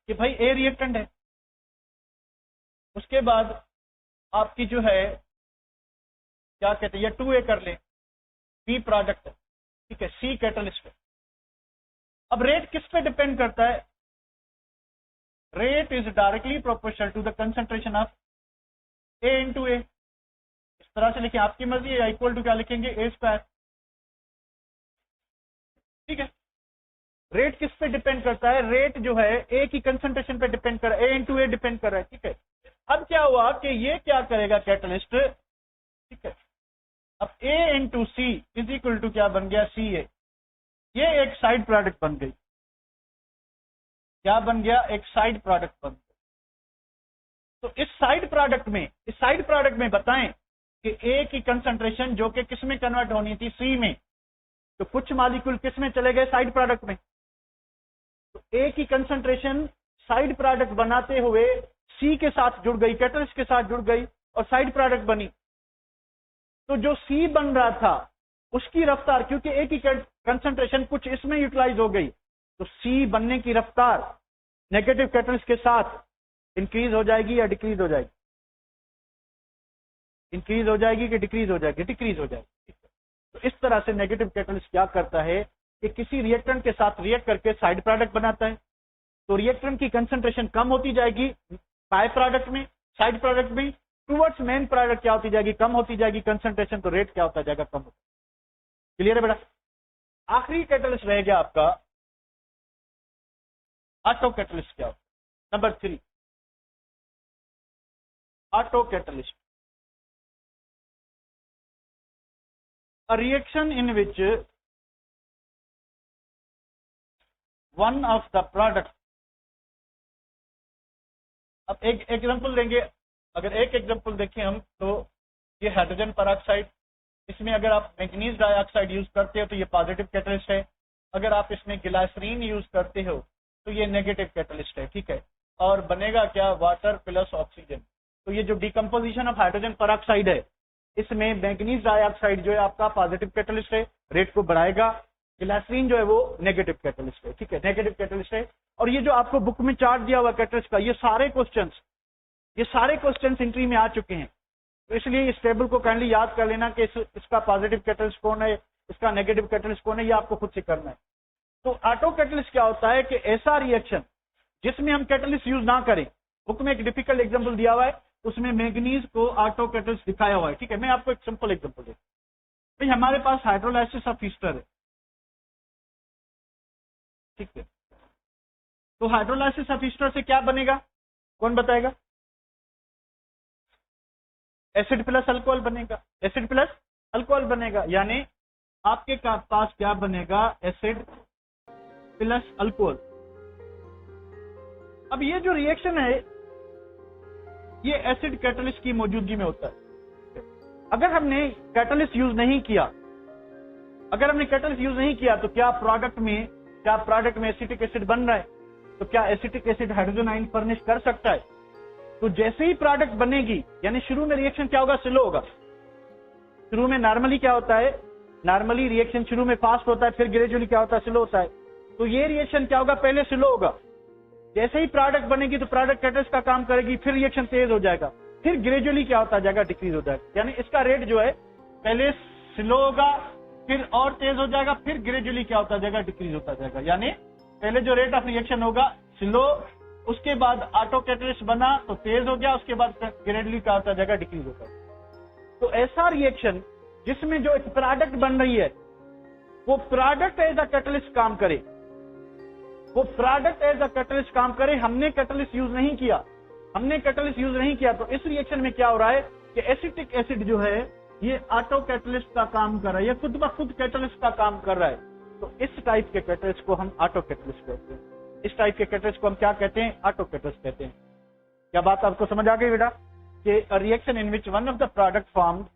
कि भाई ए रिएक्टेंट है, उसके बाद आपकी जो है क्या कहते हैं, या 2A कर ले, बी प्रोडक्ट है, ठीक है, सी कैटलिस्ट है। अब रेट किस पे डिपेंड करता है, rate is directly proportional to the concentration of A into A, इस तरह से लिखें, आपकी मर्जी है, इक्वल टू क्या लिखेंगे, ए स्क्वायर, ठीक है। रेट किस पे डिपेंड करता है, रेट जो है ए की कंसंट्रेशन पे डिपेंड कर रहा है, ए इंटू ए डिपेंड कर रहा है, ठीक है। अब क्या हुआ कि ये क्या करेगा कैटलिस्ट, ठीक है, अब A into C is equal to क्या बन गया, सी ए, ये एक साइड प्रोडक्ट बन गई, क्या बन गया, एक साइड प्रोडक्ट बन गया। तो इस साइड प्रोडक्ट में बताएं कि ए की कंसंट्रेशन जो कि किस में कन्वर्ट होनी थी, सी में, तो कुछ मॉलिक्यूल किस में चले गए, साइड प्रोडक्ट में। तो ए की कंसंट्रेशन साइड प्रोडक्ट बनाते हुए सी के साथ जुड़ गई, कैटलिस्ट के साथ जुड़ गई और साइड प्रोडक्ट बनी। तो जो सी बन रहा था उसकी रफ्तार, क्योंकि एक ही कंसंट्रेशन कुछ इसमें यूटिलाइज हो गई, तो C बनने की रफ्तार नेगेटिव कैटलिस्ट के साथ इंक्रीज हो जाएगी या डिक्रीज हो जाएगी? इंक्रीज हो जाएगी कि डिक्रीज हो जाएगी? डिक्रीज हो जाएगी। तो इस तरह से नेगेटिव कैटलिस्ट क्या करता है कि किसी रिएक्टेंट के साथ रिएक्ट करके साइड प्रोडक्ट बनाता है, तो रिएक्टेंट की कंसंट्रेशन कम होती जाएगी बाय प्रोडक्ट में, साइड प्रोडक्ट में, टुवर्ड्स मेन प्रोडक्ट क्या होती जाएगी? कम होती जाएगी कंसंट्रेशन, तो रेट क्या होता जाएगा? कम होता। क्लियर है बेटा? आखिरी कैटलिस्ट रह गया आपका ऑटो कैटलिस्ट। क्या होता है? Number 3, auto catalyst, a reaction in which one of the product, अब एक एग्जांपल देंगे, अगर एक एग्जांपल देखें हम तो ये हाइड्रोजन पेरोक्साइड, इसमें अगर आप मैंगनीज डाइऑक्साइड यूज करते हो तो ये पॉजिटिव कैटलिस्ट है, अगर आप इसमें ग्लिसरीन यूज करते हो तो ये नेगेटिव कैटलिस्ट है, ठीक है। और बनेगा क्या? Water plus oxygen. तो ये जो डिकम्पोजिशन ऑफ हाइड्रोजन पेरोक्साइड है, इसमें मैंगनीज डाइऑक्साइड जो है आपका पॉजिटिव कैटलिस्ट है, रेट को बढ़ाएगा। ग्लिसरीन जो है वो नेगेटिव कैटलिस्ट है, ठीक है, नेगेटिव कैटलिस्ट है। और ये जो आपको बुक में चार्ट दिया हुआ कैटलिस्ट का, ये सारे क्वेश्चंस एंट्री में आ चुके हैं, तो इसलिए इस टेबल को काइंडली याद कर लेना कि इसका पॉजिटिव कैटलिस्ट कौन है, इसका नेगेटिव कैटलिस्ट कौन है, ये आपको खुद से करना है। तो ऑटो कैटलिस्ट क्या होता है कि ऐसा रिएक्शन जिसमें हम कैटलिस्ट यूज ना करें, बुक में एक डिफिकल्ट एग्जांपल दिया हुआ है, उसमें मैंगनीज को ऑटो कैटलिस्ट दिखाया हुआ है, ठीक है। मैं आपको एक सिंपल एग्जांपल देता हूं। भाई हमारे पास हाइड्रोलाइसिस ऑफ ईस्टर है, ठीक है, तो हाइड्रोलाइसिस ऑफ ईस्टर से क्या बनेगा? कौन बताएगा? एसिड प्लस अल्कोहल बनेगा, एसिड प्लस अल्कोहल बनेगा, यानी आपके पास क्या बनेगा? Acid plus alcohol. अब ये जो रिएक्शन है ये एसिड कैटलिस्ट की मौजूदगी में होता है। अगर हमने कैटलिस्ट यूज नहीं किया, तो क्या प्रोडक्ट में एसिटिक एसिड बन रहा है? तो क्या acetic acid hydrogen ion furnish कर सकता है? तो जैसे ही प्रोडक्ट बनेगी, यानी शुरू में रिएक्शन क्या होगा? स्लो होगा। शुरू में नॉर्मली क्या होता है? नॉर्मली रिएक्शन शुरू में फास्ट होता है, फिर ग्रेजुअली क्या होता है? स्लो होता है। तो ये रिएक्शन क्या होगा? पहले स्लो होगा, जैसे ही प्रोडक्ट बनेगी तो प्रोडक्ट कैटलिस्ट का काम करेगी, फिर रिएक्शन तेज हो जाएगा, फिर ग्रेजुअली क्या होता जाएगा? डिक्रीज हो जाएगा। यानी इसका रेट जो है पहले स्लो होगा, फिर और तेज हो जाएगा, फिर ग्रेजुअली क्या होता जाएगा? डिक्रीज होता जाएगा। यानी पहले जो रेट ऑफ रिएक्शन होगा स्लो, उसके बाद ऑटो कैटलिस्ट बना तो तेज हो गया, उसके बाद ग्रेजुअली क्या होता जाएगा? डिक्रीज होता है। तो ऐसा रिएक्शन जिसमें जो एक प्रोडक्ट बन रही है वो प्रोडक्ट एज अ कैटलिस्ट काम करे, हमने कैटलिस्ट यूज नहीं किया, तो इस रिएक्शन में क्या हो रहा है कि एसिटिक एसिड जो है ये ऑटो कैटलिस्ट का काम कर रहा है, ये खुद ब खुद कैटलिस्ट का काम कर रहा है। तो इस टाइप के कैटलिस्ट को हम ऑटो कैटलिस्ट कहते हैं। इस टाइप के कैटलिस्ट को हम क्या कहते हैं? ऑटो कैटलिस्ट कहते हैं। क्या बात आपको समझ आ गई बेटा? कि reaction in which one of the product formed